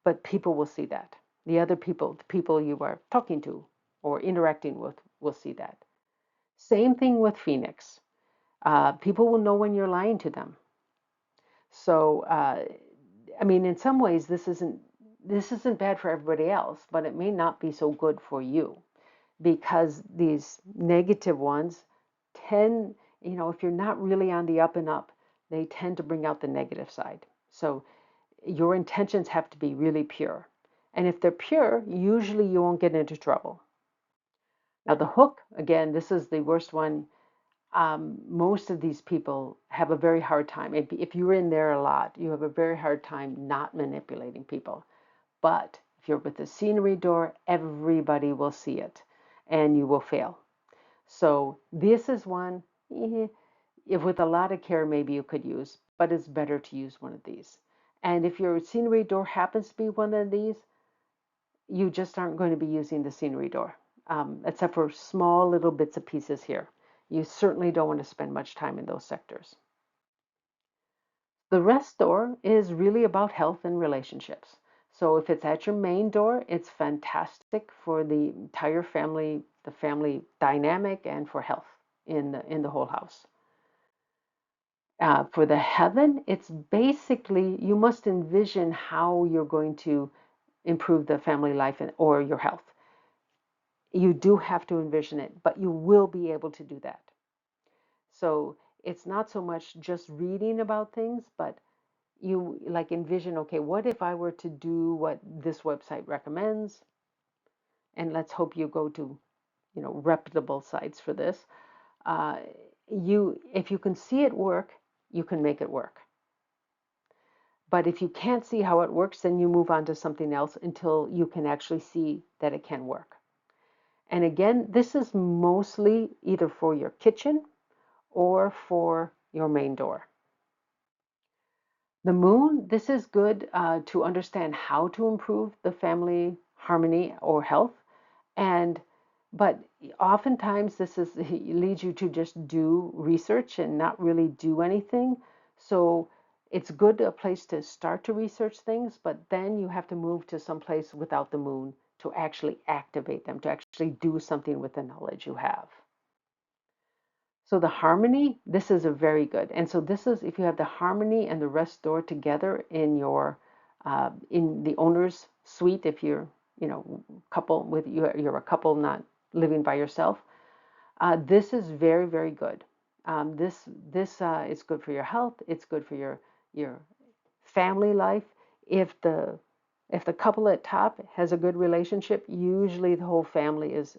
but people will see that. The other people, the people you are talking to or interacting with, will see that. Same thing with Phoenix. People will know when you're lying to them. So, I mean, in some ways, this isn't bad for everybody else, but it may not be so good for you because these negative ones tend, if you're not really on the up and up, they tend to bring out the negative side. So your intentions have to be really pure. And if they're pure, usually you won't get into trouble. Now, the hook, again, this is the worst one. Most of these people have a very hard time. If you're in there a lot, you have a very hard time not manipulating people. But if you're with the scenery door, everybody will see it and you will fail. So this is one, if with a lot of care, maybe you could use, but it's better to use one of these. And if your scenery door happens to be one of these, you just aren't going to be using the scenery door, except for small little bits and pieces here. You certainly don't want to spend much time in those sectors. The rest door is really about health and relationships. So if it's at your main door, it's fantastic for the entire family, the family dynamic, and for health in the whole house. For the heaven, it's basically you must envision how you're going to improve the family life or your health. You do have to envision it, but you will be able to do that. So it's not so much just reading about things, but you like envision, okay, what if I were to do what this website recommends? And let's hope you go to, reputable sites for this. Uh, if you can see it work, you can make it work. But if you can't see how it works, then you move on to something else until you can actually see that it can work. And again, this is mostly either for your kitchen or for your main door. The moon, this is good to understand how to improve the family harmony or health. And but oftentimes this is leads you to just do research and not really do anything. So it's good a place to start to research things, but then you have to move to some place without the moon to actually activate them, to actually do something with the knowledge you have. So the harmony, this is a very good. And so this is if you have the harmony and the rest door together in the owner's suite, if you're couple with you're a couple not living by yourself. This is very, very good. This is good for your health. It's good for your family life. If the couple at top has a good relationship, usually the whole family is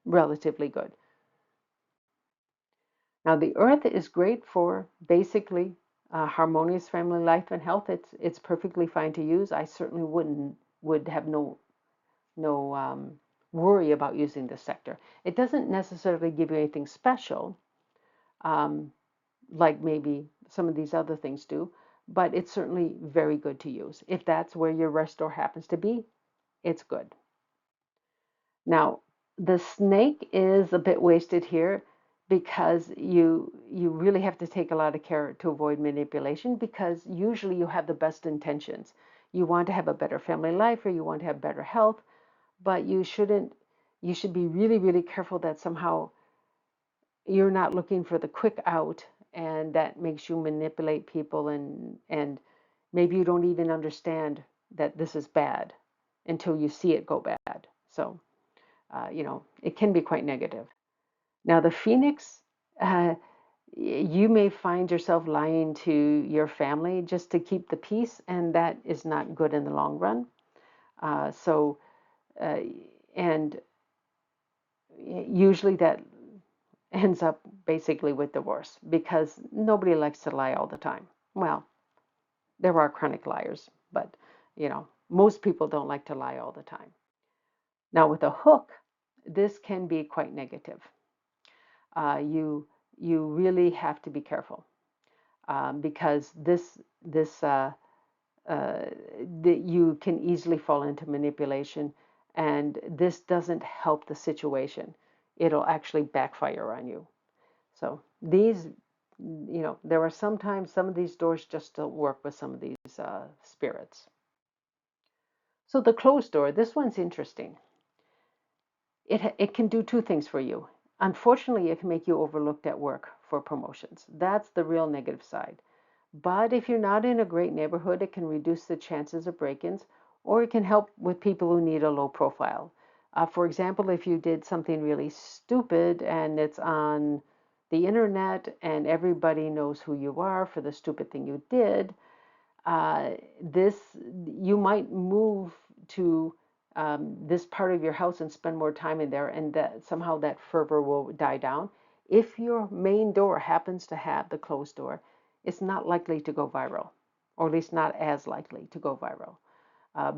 relatively good. Now, the earth is great for basically harmonious family life and health. It's perfectly fine to use. I certainly would have no worry about using this sector. It doesn't necessarily give you anything special, um, like maybe some of these other things do, but it's certainly very good to use. If that's where your restaurant happens to be, it's good. Now, the snake is a bit wasted here because you really have to take a lot of care to avoid manipulation because usually you have the best intentions. You want to have a better family life or you want to have better health, but you should be really, really careful that somehow you're not looking for the quick out and that makes you manipulate people and maybe you don't even understand that this is bad until you see it go bad. So it can be quite negative. Now, the Phoenix, uh, you may find yourself lying to your family just to keep the peace, and that is not good in the long run. Uh, so, uh, and usually that ends up basically with divorce because nobody likes to lie all the time. Well, there are chronic liars, but most people don't like to lie all the time. Now, with a hook, this can be quite negative. You really have to be careful because this uh, you can easily fall into manipulation, and this doesn't help the situation. It'll actually backfire on you. So there are sometimes some of these doors just don't work with some of these spirits. So the closed door, this one's interesting. It can do two things for you. Unfortunately, it can make you overlooked at work for promotions. That's the real negative side. But if you're not in a great neighborhood, it can reduce the chances of break-ins, or it can help with people who need a low profile. For example, if you did something really stupid and it's on the internet and everybody knows who you are for the stupid thing you did, uh, this you might move to this part of your house and spend more time in there, and that somehow that fervor will die down. If your main door happens to have the closed door, it's not likely to go viral, or at least not as likely to go viral,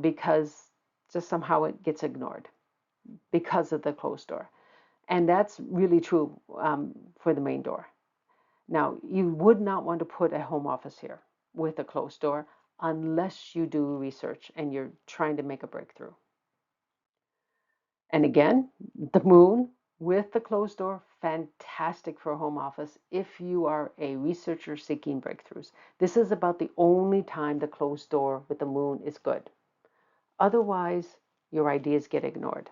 because just somehow it gets ignored because of the closed door. And that's really true for the main door. Now, you would not want to put a home office here with a closed door unless you do research and you're trying to make a breakthrough. And again, the moon with the closed door, fantastic for a home office if you are a researcher seeking breakthroughs. This is about the only time the closed door with the moon is good. Otherwise, your ideas get ignored.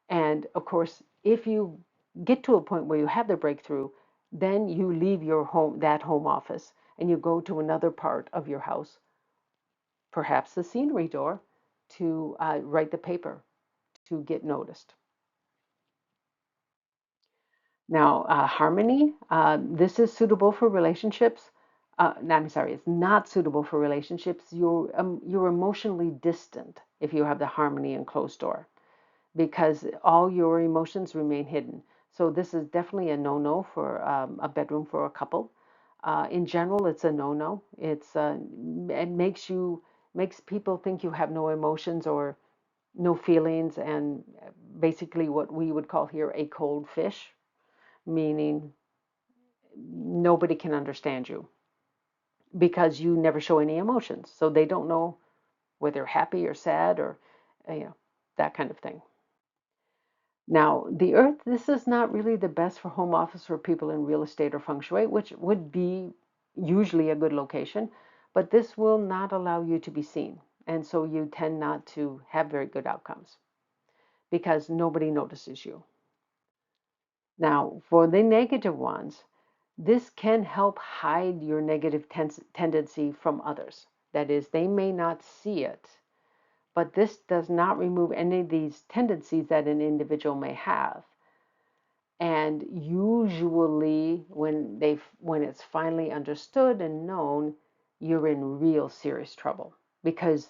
And of course, if you get to a point where you have the breakthrough, then you leave your home, that home office, and you go to another part of your house, perhaps the scenery door, to write the paper to get noticed. Now, harmony, this is suitable for relationships. No, I'm sorry, it's not suitable for relationships. You're emotionally distant if you have the harmony and closed door, because all your emotions remain hidden. So this is definitely a no-no for a bedroom for a couple. In general, it's a no-no. It makes people think you have no emotions or no feelings, and basically what we would call here a cold fish, meaning nobody can understand you because you never show any emotions. So they don't know whether they're happy or sad or you know that kind of thing. Now, the Earth, this is not really the best for home office for people in real estate or feng shui, which would be usually a good location, but this will not allow you to be seen. And so you tend not to have very good outcomes because nobody notices you. Now, for the negative ones, this can help hide your negative tendency from others. That is, they may not see it, but this does not remove any of these tendencies that an individual may have. And usually when it's finally understood and known, you're in real serious trouble because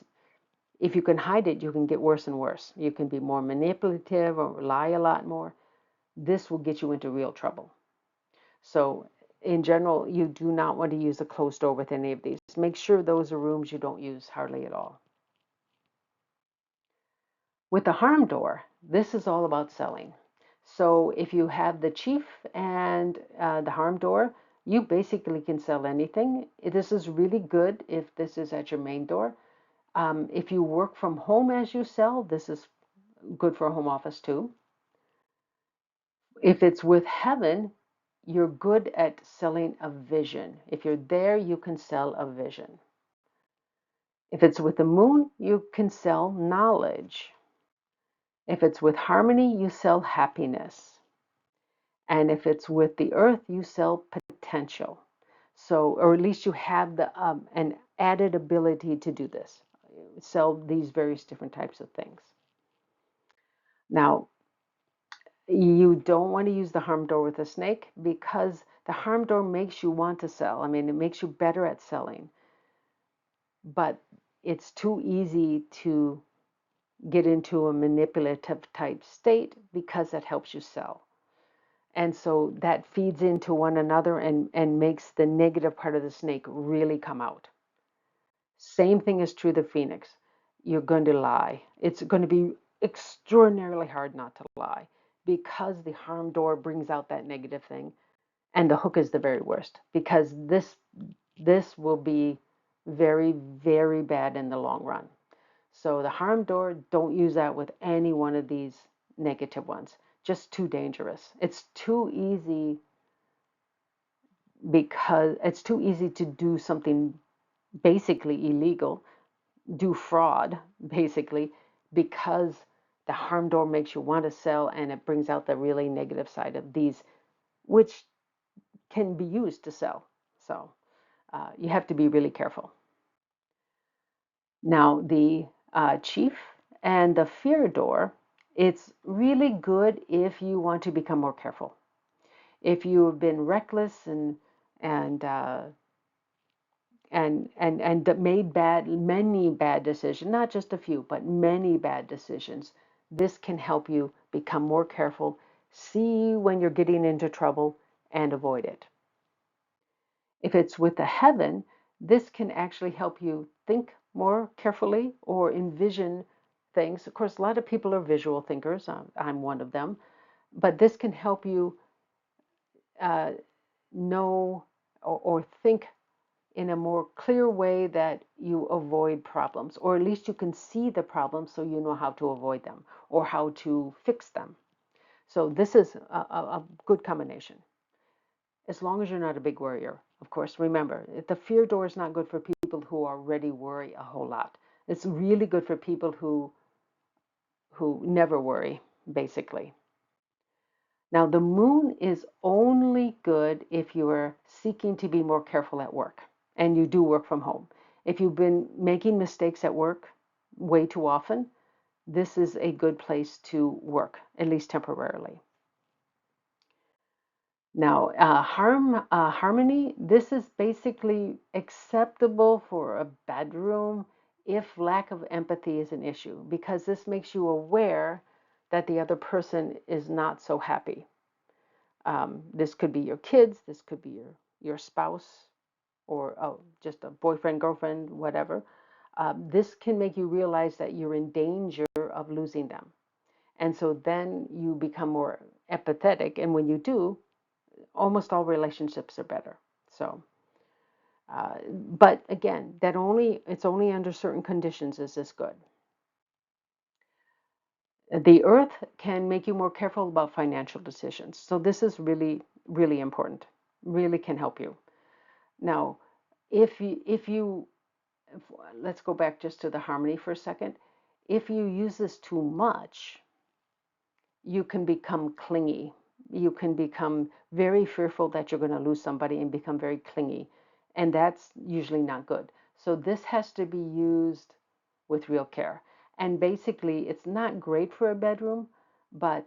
if you can hide it, you can get worse and worse. You can be more manipulative or lie a lot more. This will get you into real trouble. So in general, you do not want to use a closed door with any of these. Make sure those are rooms you don't use hardly at all. With the harm door, this is all about selling. So if you have the chief and the harm door, you basically can sell anything. This is really good if this is at your main door. If you work from home as you sell, this is good for a home office too. If it's with heaven, you're good at selling a vision. If you're there, you can sell a vision. If it's with the moon, you can sell knowledge. If it's with harmony, you sell happiness. And if it's with the earth, you sell potential. So, or at least you have an added ability to do this, sell these various different types of things. Now, you don't want to use the harm door with a snake because the harm door makes you want to sell. I mean, it makes you better at selling, but it's too easy to get into a manipulative type state because that helps you sell. And so that feeds into one another and makes the negative part of the snake really come out. Same thing is true of the phoenix. You're going to lie. It's going to be extraordinarily hard not to lie because the harm door brings out that negative thing. And the hook is the very worst because this will be very, very bad in the long run. So the harm door, don't use that with any one of these negative ones. Just too dangerous. It's too easy because it's too easy to do something basically illegal, do fraud basically, because the harm door makes you want to sell and it brings out the really negative side of these, which can be used to sell. So you have to be really careful. Now, the chief and the fear door, it's really good if you want to become more careful. If you've been reckless and uh, and made many bad decisions, not just a few, but many bad decisions, this can help you become more careful, see when you're getting into trouble, and avoid it. If it's with the heaven, this can actually help you think more carefully or envision things. Of course, a lot of people are visual thinkers. I'm one of them. But this can help you uh, know or think in a more clear way that you avoid problems, or at least you can see the problems so you know how to avoid them or how to fix them. So this is a good combination. As long as you're not a big worrier. Of course, remember, the fear door is not good for people who already worry a whole lot. It's really good for people who never worry, basically. Now, the moon is only good if you are seeking to be more careful at work and you do work from home. If you've been making mistakes at work way too often, this is a good place to work, at least temporarily. Now, harmony, this is basically acceptable for a bedroom if lack of empathy is an issue, because this makes you aware that the other person is not so happy. This could be your kids, this could be your spouse, or just a boyfriend, girlfriend, whatever. This can make you realize that you're in danger of losing them. And so then you become more empathetic. And when you do, almost all relationships are better. So, but again, it's only under certain conditions is this good. The earth can make you more careful about financial decisions. So this is really, really important. Really can help you. Now, if let's go back just to the harmony for a second. If you use this too much, you can become clingy. You can become very fearful that you're going to lose somebody and become very clingy. And that's usually not good. So this has to be used with real care. And basically, it's not great for a bedroom, but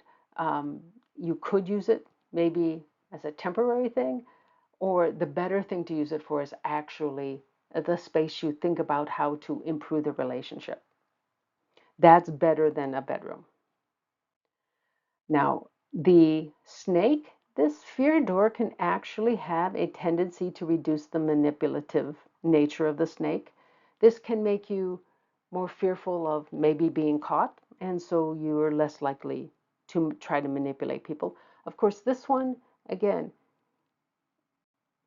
you could use it maybe as a temporary thing, or the better thing to use it for is actually the space you think about how to improve the relationship. That's better than a bedroom. Now, the snake, this fear door can actually have a tendency to reduce the manipulative nature of the snake. This can make you more fearful of maybe being caught, and so you're less likely to try to manipulate people. Of course, this one, again,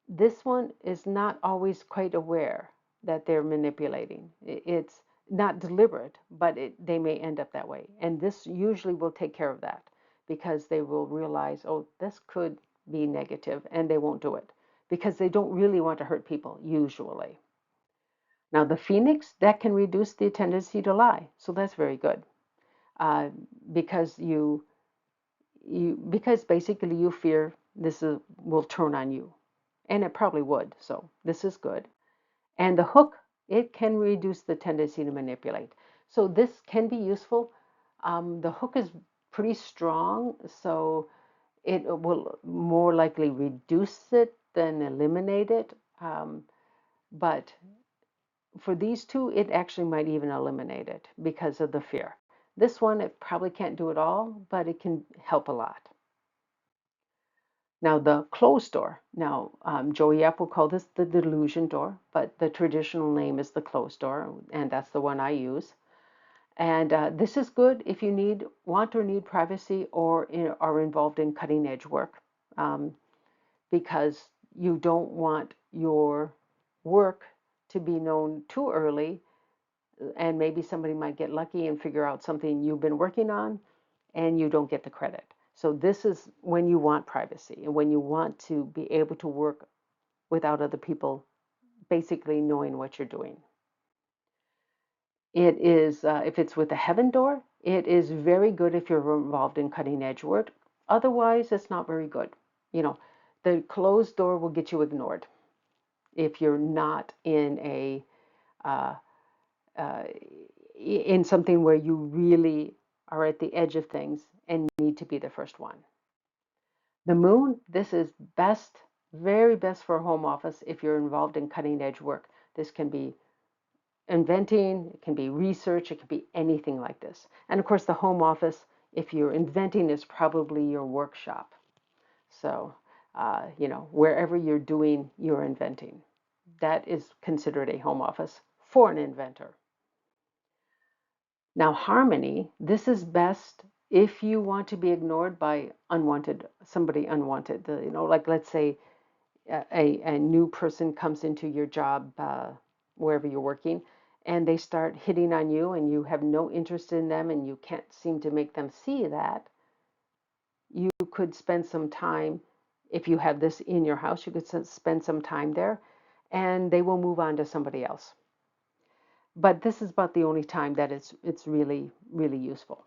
this one is not always quite aware that they're manipulating. It's not deliberate, but they may end up that way. And this usually will take care of that because they will realize, oh, this could be negative, and they won't do it because they don't really want to hurt people, usually. Now, the phoenix, that can reduce the tendency to lie. So that's very good uh, because because basically you fear will turn on you, and it probably would. So this is good. And the hook, it can reduce the tendency to manipulate. So this can be useful. The hook is pretty strong, so it will more likely reduce it than eliminate it. But for these two, it actually might even eliminate it because of the fear. This one, it probably can't do it all, but it can help a lot. Now, the closed door. Now, Joey App will call this the delusion door, but the traditional name is the closed door, and that's the one I use. And this is good if you want or need privacy or are involved in cutting edge work, because you don't want your work to be known too early, and maybe somebody might get lucky and figure out something you've been working on, and you don't get the credit. So this is when you want privacy and when you want to be able to work without other people basically knowing what you're doing. It is, if it's with a heaven door, it is very good if you're involved in cutting edge work. Otherwise, it's not very good. You know, the closed door will get you ignored if you're not uh, uh, in something where you really are at the edge of things and need to be the first one. The moon, this is best, very best for a home office if you're involved in cutting edge work. This can be inventing, it can be research, it can be anything like this. And of course, the home office, if you're inventing, is probably your workshop. So, wherever you're doing your inventing, that is considered a home office for an inventor. Now, harmony, this is best if you want to be ignored by somebody unwanted. Like let's say a new person comes into your job, wherever you're working, and they start hitting on you and you have no interest in them and you can't seem to make them see that, you could spend some time, if you have this in your house, you could spend some time there and they will move on to somebody else. But this is about the only time that it's really, really useful.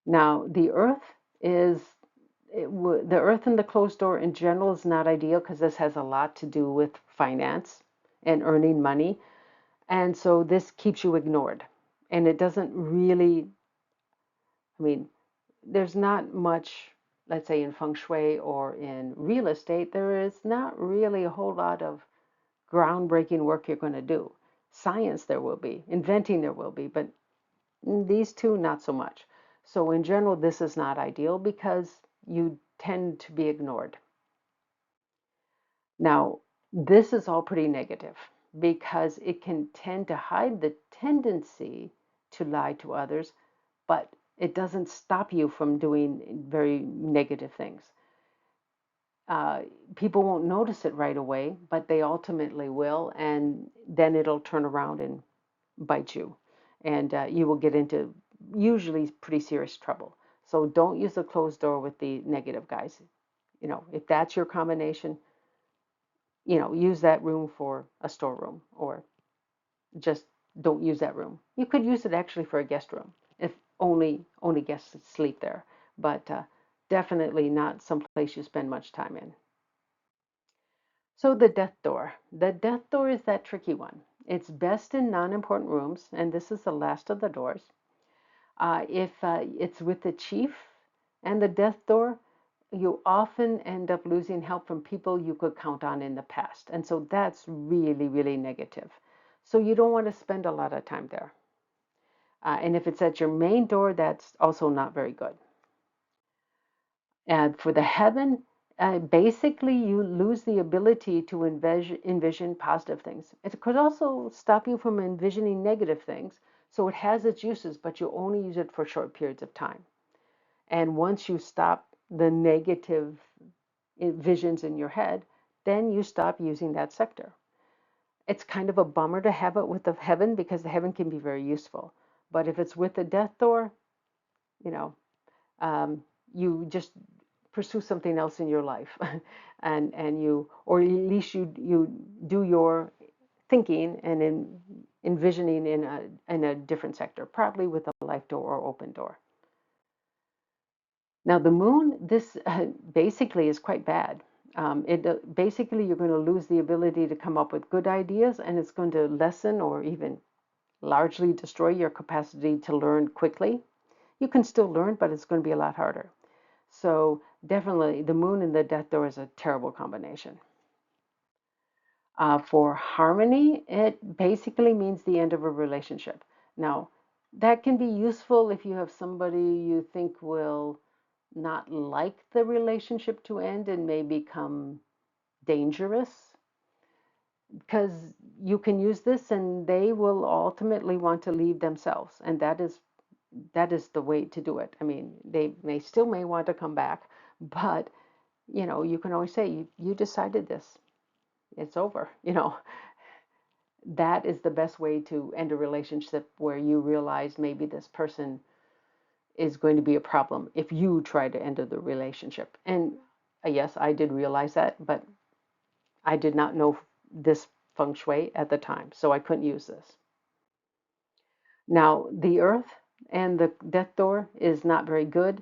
Now, the earth and the closed door in general is not ideal because this has a lot to do with finance and earning money. And so this keeps you ignored. And it doesn't really, I mean, there's not much, let's say in feng shui or in real estate, there is not really a whole lot of groundbreaking work you're going to do. Science there will be, inventing there will be, but these two, not so much. So in general, this is not ideal because you tend to be ignored. Now, this is all pretty negative because it can tend to hide the tendency to lie to others, but it doesn't stop you from doing very negative things. Uh, People won't notice it right away, but they ultimately will, and then it'll turn around and bite you, and you will get into usually pretty serious trouble. So don't use a closed door with the negative guys. If that's your combination, use that room for a storeroom, or just don't use that room. You could use it actually for a guest room if only guests sleep there, but definitely not someplace you spend much time in. So the death door. The death door is that tricky one. It's best in non-important rooms, and this is the last of the doors. If it's with the chief and the death door, you often end up losing help from people you could count on in the past. And so that's really, really negative. So you don't want to spend a lot of time there. And if it's at your main door, that's also not very good. And for the heaven, basically you lose the ability to envision positive things. It could also stop you from envisioning negative things. So it has its uses, but you only use it for short periods of time. And once you stop the negative visions in your head, then you stop using that sector. It's kind of a bummer to have it with the heaven because the heaven can be very useful. But if it's with the death door, you know, you just pursue something else in your life, and you, or at least you do your thinking and envisioning in a different sector, probably with a life door or open door. Now, the moon, this basically is quite bad. Basically, you're going to lose the ability to come up with good ideas, and it's going to lessen or even largely destroy your capacity to learn quickly. You can still learn, but it's going to be a lot harder. So, definitely, the moon and the death door is a terrible combination. For harmony, it basically means the end of a relationship. Now, that can be useful if you have somebody you think will not like the relationship to end and may become dangerous, because you can use this and they will ultimately want to leave themselves, and that is the way to do it. I mean, they still may want to come back, but you can always say, you decided this, it's over. That is the best way to end a relationship, where you realize maybe this person is going to be a problem if you try to end the relationship. And yes, I did realize that, but I did not know this feng shui at the time, so I couldn't use this. Now, the earth and the death door is not very good.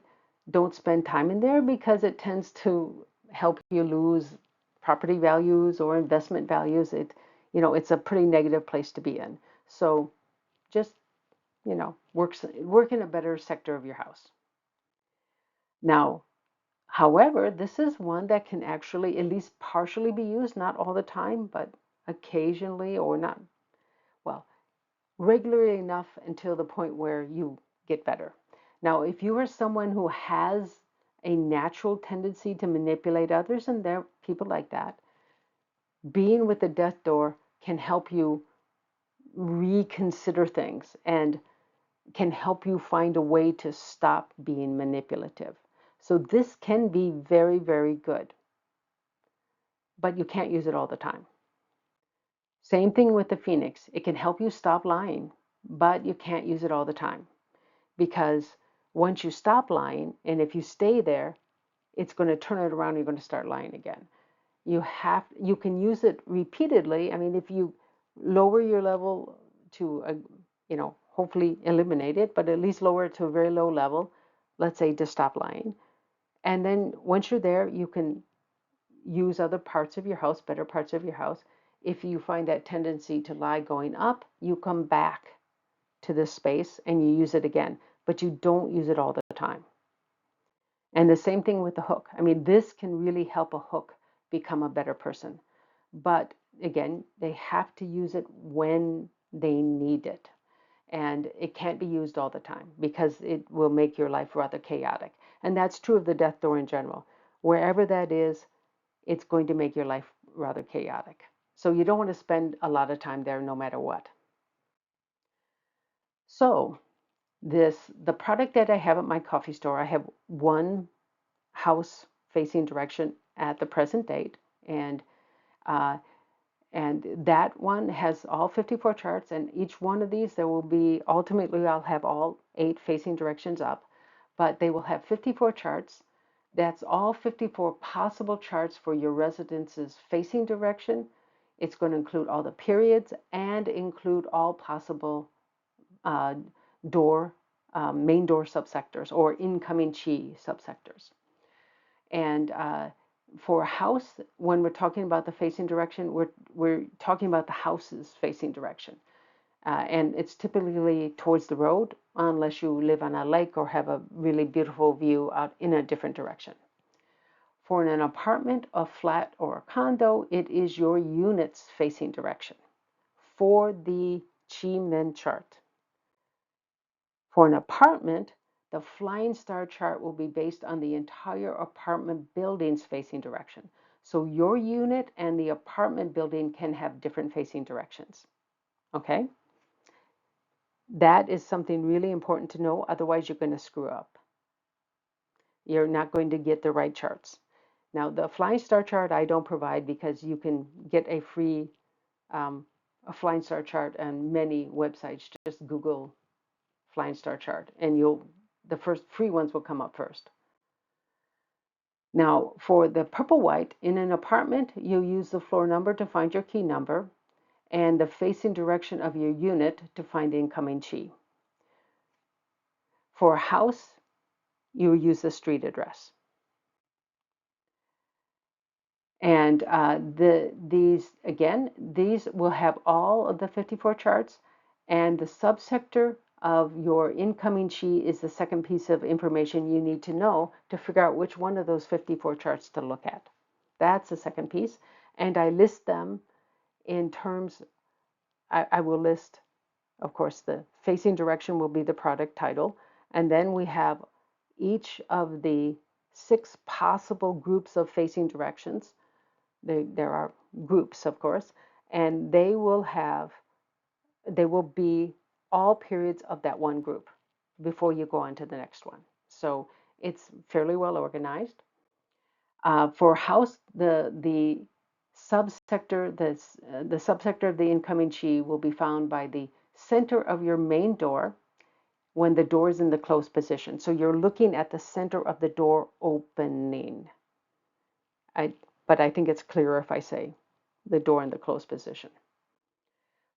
Don't spend time in there because it tends to help you lose property values or investment values. It's a pretty negative place to be in. So just, work in a better sector of your house. Now, however, this is one that can actually at least partially be used, not all the time, but occasionally, or not, well, regularly enough until the point where you get better. Now, if you are someone who has a natural tendency to manipulate others, and there are people like that, being with the death door can help you reconsider things and can help you find a way to stop being manipulative. So this can be very, very good, but you can't use it all the time. Same thing with the Phoenix. It can help you stop lying, but you can't use it all the time, because once you stop lying, and if you stay there, it's going to turn it around and you're going to start lying again. You can use it repeatedly. I mean, if you lower your level to hopefully eliminate it, but at least lower it to a very low level, let's say to stop lying. And then once you're there, you can use other parts of your house, better parts of your house. If you find that tendency to lie going up, you come back to this space and you use it again, but you don't use it all the time. And the same thing with the hook. I mean, this can really help a hook become a better person. But again, they have to use it when they need it. And it can't be used all the time because it will make your life rather chaotic. And that's true of the death door in general. Wherever that is, it's going to make your life rather chaotic. So you don't want to spend a lot of time there no matter what. So the product that I have at my coffee store, I have one house facing direction at the present date, and uh, that one has all 54 charts, and each one of these, there will be, ultimately I'll have all 8 facing directions up, but they will have 54 charts. That's all 54 possible charts for your residence's facing direction. It's going to include all the periods and include all possible uh, door, main door subsectors or incoming chi subsectors. And for a house, when we're talking about the facing direction, we're talking about the house's facing direction. And it's typically towards the road, unless you live on a lake or have a really beautiful view out in a different direction. For an apartment, a flat, or a condo, it is your unit's facing direction for the Chi Men chart. For an apartment, the flying star chart will be based on the entire apartment building's facing direction. So your unit and the apartment building can have different facing directions. Okay? That is something really important to know, otherwise you're going to screw up. You're not going to get the right charts. Now, the flying star chart I don't provide because you can get a free a flying star chart on many websites. Just Google flying star chart and the first free ones will come up first. Now, for the purple white, in an apartment, you use the floor number to find your key number and the facing direction of your unit to find incoming chi. For a house, you use the street address. And these will have all of the 54 charts, and the subsector of your incoming chi is the second piece of information you need to know to figure out which one of those 54 charts to look at. That's the second piece. And I list them in terms, I will list, of course, the facing direction will be the product title. And then we have each of the 6 possible groups of facing directions. There are groups, of course, and they will be all periods of that one group before you go on to the next one. So it's fairly well organized. For house, the subsector the subsector of the incoming chi will be found by the center of your main door when the door is in the closed position. So you're looking at the center of the door opening. But I think it's clearer if I say the door in the closed position.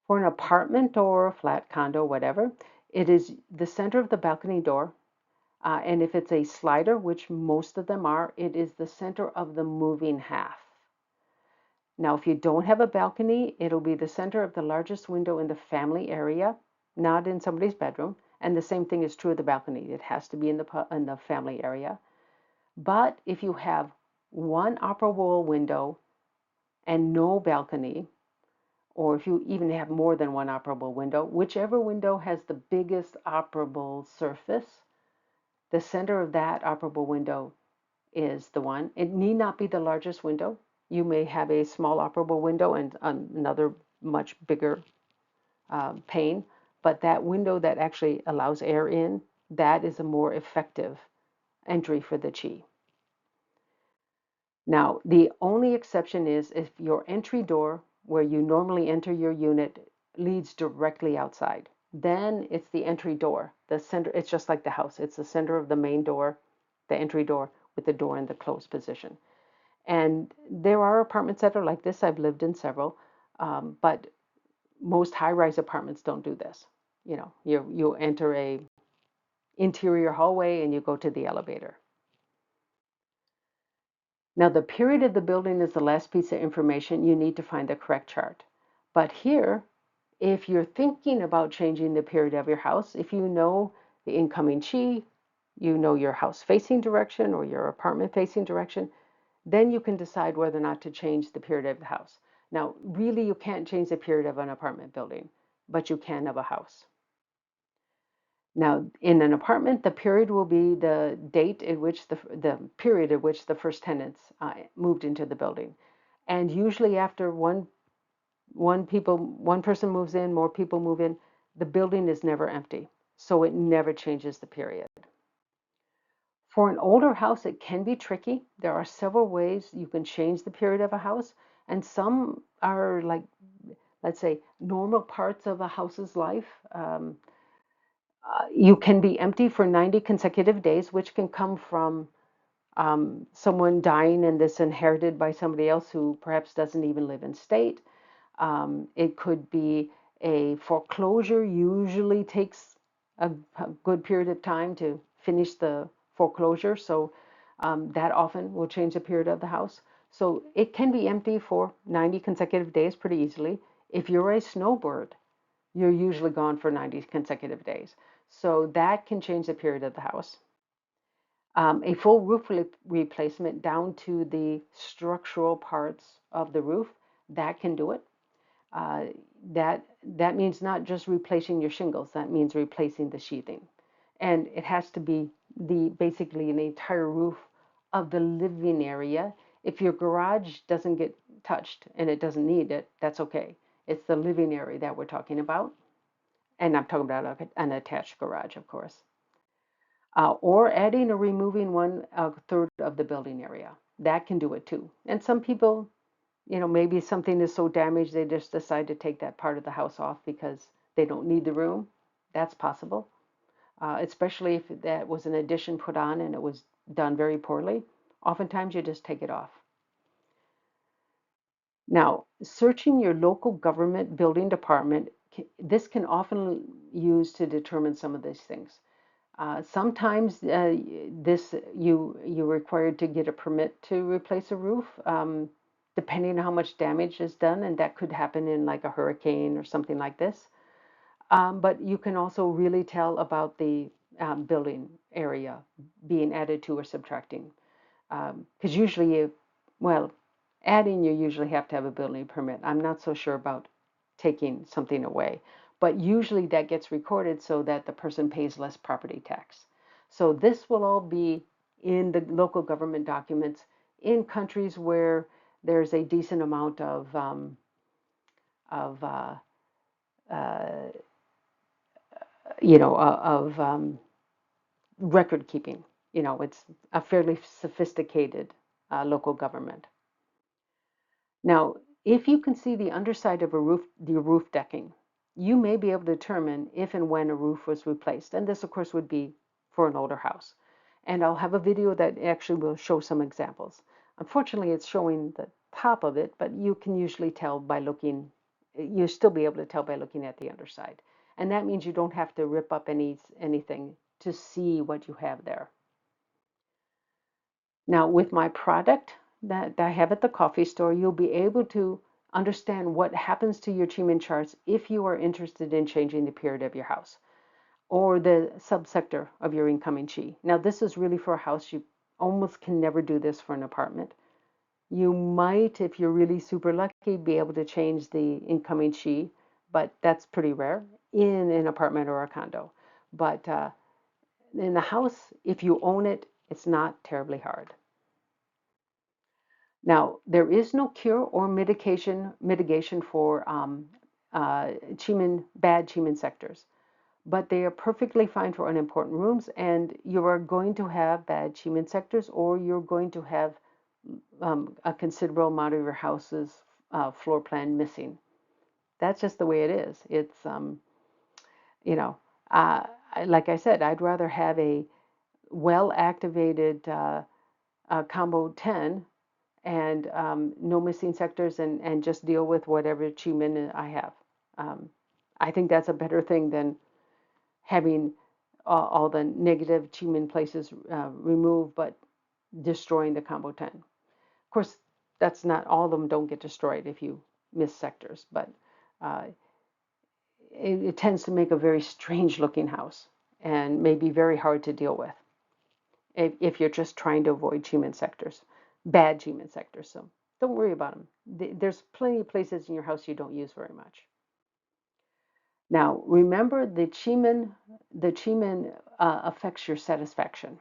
For an apartment or a flat condo, whatever, it is the center of the balcony door. And if it's a slider, which most of them are, it is the center of the moving half. Now, if you don't have a balcony, it'll be the center of the largest window in the family area, not in somebody's bedroom. And the same thing is true of the balcony. It has to be in the family area. But if you have one operable window and no balcony, or if you even have more than one operable window, whichever window has the biggest operable surface, the center of that operable window is the one. It need not be the largest window. You may have a small operable window and another much bigger pane, but that window that actually allows air in, that is a more effective entry for the chi. Now, the only exception is if your entry door, where you normally enter your unit, leads directly outside. Then it's the entry door, the center. It's just like the house. It's the center of the main door, the entry door, with the door in the closed position. And there are apartments that are like this. I've lived in several, but most high-rise apartments don't do this. You know, you enter a interior hallway and you go to the elevator. Now, the period of the building is the last piece of information. You need to find the correct chart. But here, if you're thinking about changing the period of your house, if you know the incoming chi, you know your house facing direction or your apartment facing direction, then you can decide whether or not to change the period of the house. Now, really, you can't change the period of an apartment building, but you can of a house. Now, in an apartment, the period will be the date at which the period at which the first tenants moved into the building, and usually after one person moves in, more people move in, the building is never empty, so it never changes the period. For an older house, it can be tricky. There are several ways you can change the period of a house, and some are like, let's say, normal parts of a house's life. You can be empty for 90 consecutive days, which can come from someone dying and this inherited by somebody else who perhaps doesn't even live in state. It could be a foreclosure, usually takes a good period of time to finish the foreclosure. So that often will change the period of the house. So it can be empty for 90 consecutive days pretty easily. If you're a snowbird, you're usually gone for 90 consecutive days. So that can change the period of the house. A full roof replacement down to the structural parts of the roof, that can do it. Uh, that means not just replacing your shingles, that means replacing the sheathing. And it has to be the basically an entire roof of the living area. If your garage doesn't get touched and it doesn't need it, that's okay. It's the living area that we're talking about. And I'm talking about an attached garage, of course. Or adding or removing a third of the building area. That can do it too. And some people, maybe something is so damaged they just decide to take that part of the house off because they don't need the room. That's possible, especially if that was an addition put on and it was done very poorly. Oftentimes you just take it off. Now, searching your local government building department, this can often use to determine some of these things. Sometimes this you're required to get a permit to replace a roof, depending on how much damage is done, and that could happen in like a hurricane or something like this. But you can also really tell about the building area being added to or subtracting. Because usually well, adding, you usually have to have a building permit. I'm not so sure about taking something away, but usually that gets recorded so that the person pays less property tax. So this will all be in the local government documents in countries where there's a decent amount of uh, record keeping. It's a fairly sophisticated local government. Now, if you can see the underside of the roof decking, you may be able to determine if and when a roof was replaced. And this, of course, would be for an older house. And I'll have a video that actually will show some examples. Unfortunately, it's showing the top of it, but you can usually tell by looking, you'll still be able to tell by looking at the underside. And that means you don't have to rip up anything to see what you have there. Now, with my product that I have at the coffee store, you'll be able to understand what happens to your Chiman charts if you are interested in changing the period of your house or the subsector of your incoming chi. Now, this is really for a house. You almost can never do this for an apartment. You might, if you're really super lucky, be able to change the incoming chi, but that's pretty rare in an apartment or a condo. But in the house, if you own it, it's not terribly hard. Now, there is no cure or mitigation for bad Chiman sectors, but they are perfectly fine for unimportant rooms, and you are going to have bad Chiman sectors, or you're going to have a considerable amount of your house's floor plan missing. That's just the way it is. It's, you know, uh, like I said, I'd rather have a well-activated combo 10 and no missing sectors and just deal with whatever chi min I have. Um, I think that's a better thing than having all the negative chi min places removed but destroying the combo 10. Of course, that's not all of them don't get destroyed if you miss sectors, but uh, it tends to make a very strange looking house and may be very hard to deal with if you're just trying to avoid Chiman sectors, bad Chiman sectors. So don't worry about them. There's plenty of places in your house you don't use very much. Now, remember the Chiman affects your satisfaction.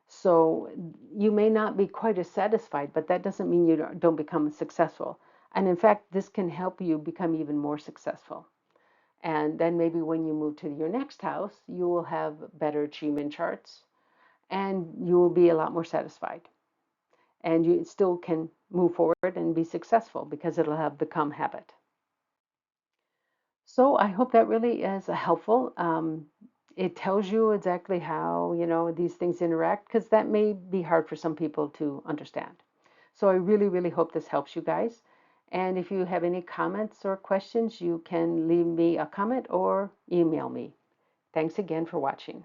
So you may not be quite as satisfied, but that doesn't mean you don't become successful. And in fact, this can help you become even more successful. And then maybe when you move to your next house, you will have better Chiman charts and you will be a lot more satisfied. And you still can move forward and be successful because it'll have become habit. So I hope that really is helpful. It tells you exactly how these things interact because that may be hard for some people to understand. So I really, really hope this helps you guys. And if you have any comments or questions, you can leave me a comment or email me. Thanks again for watching.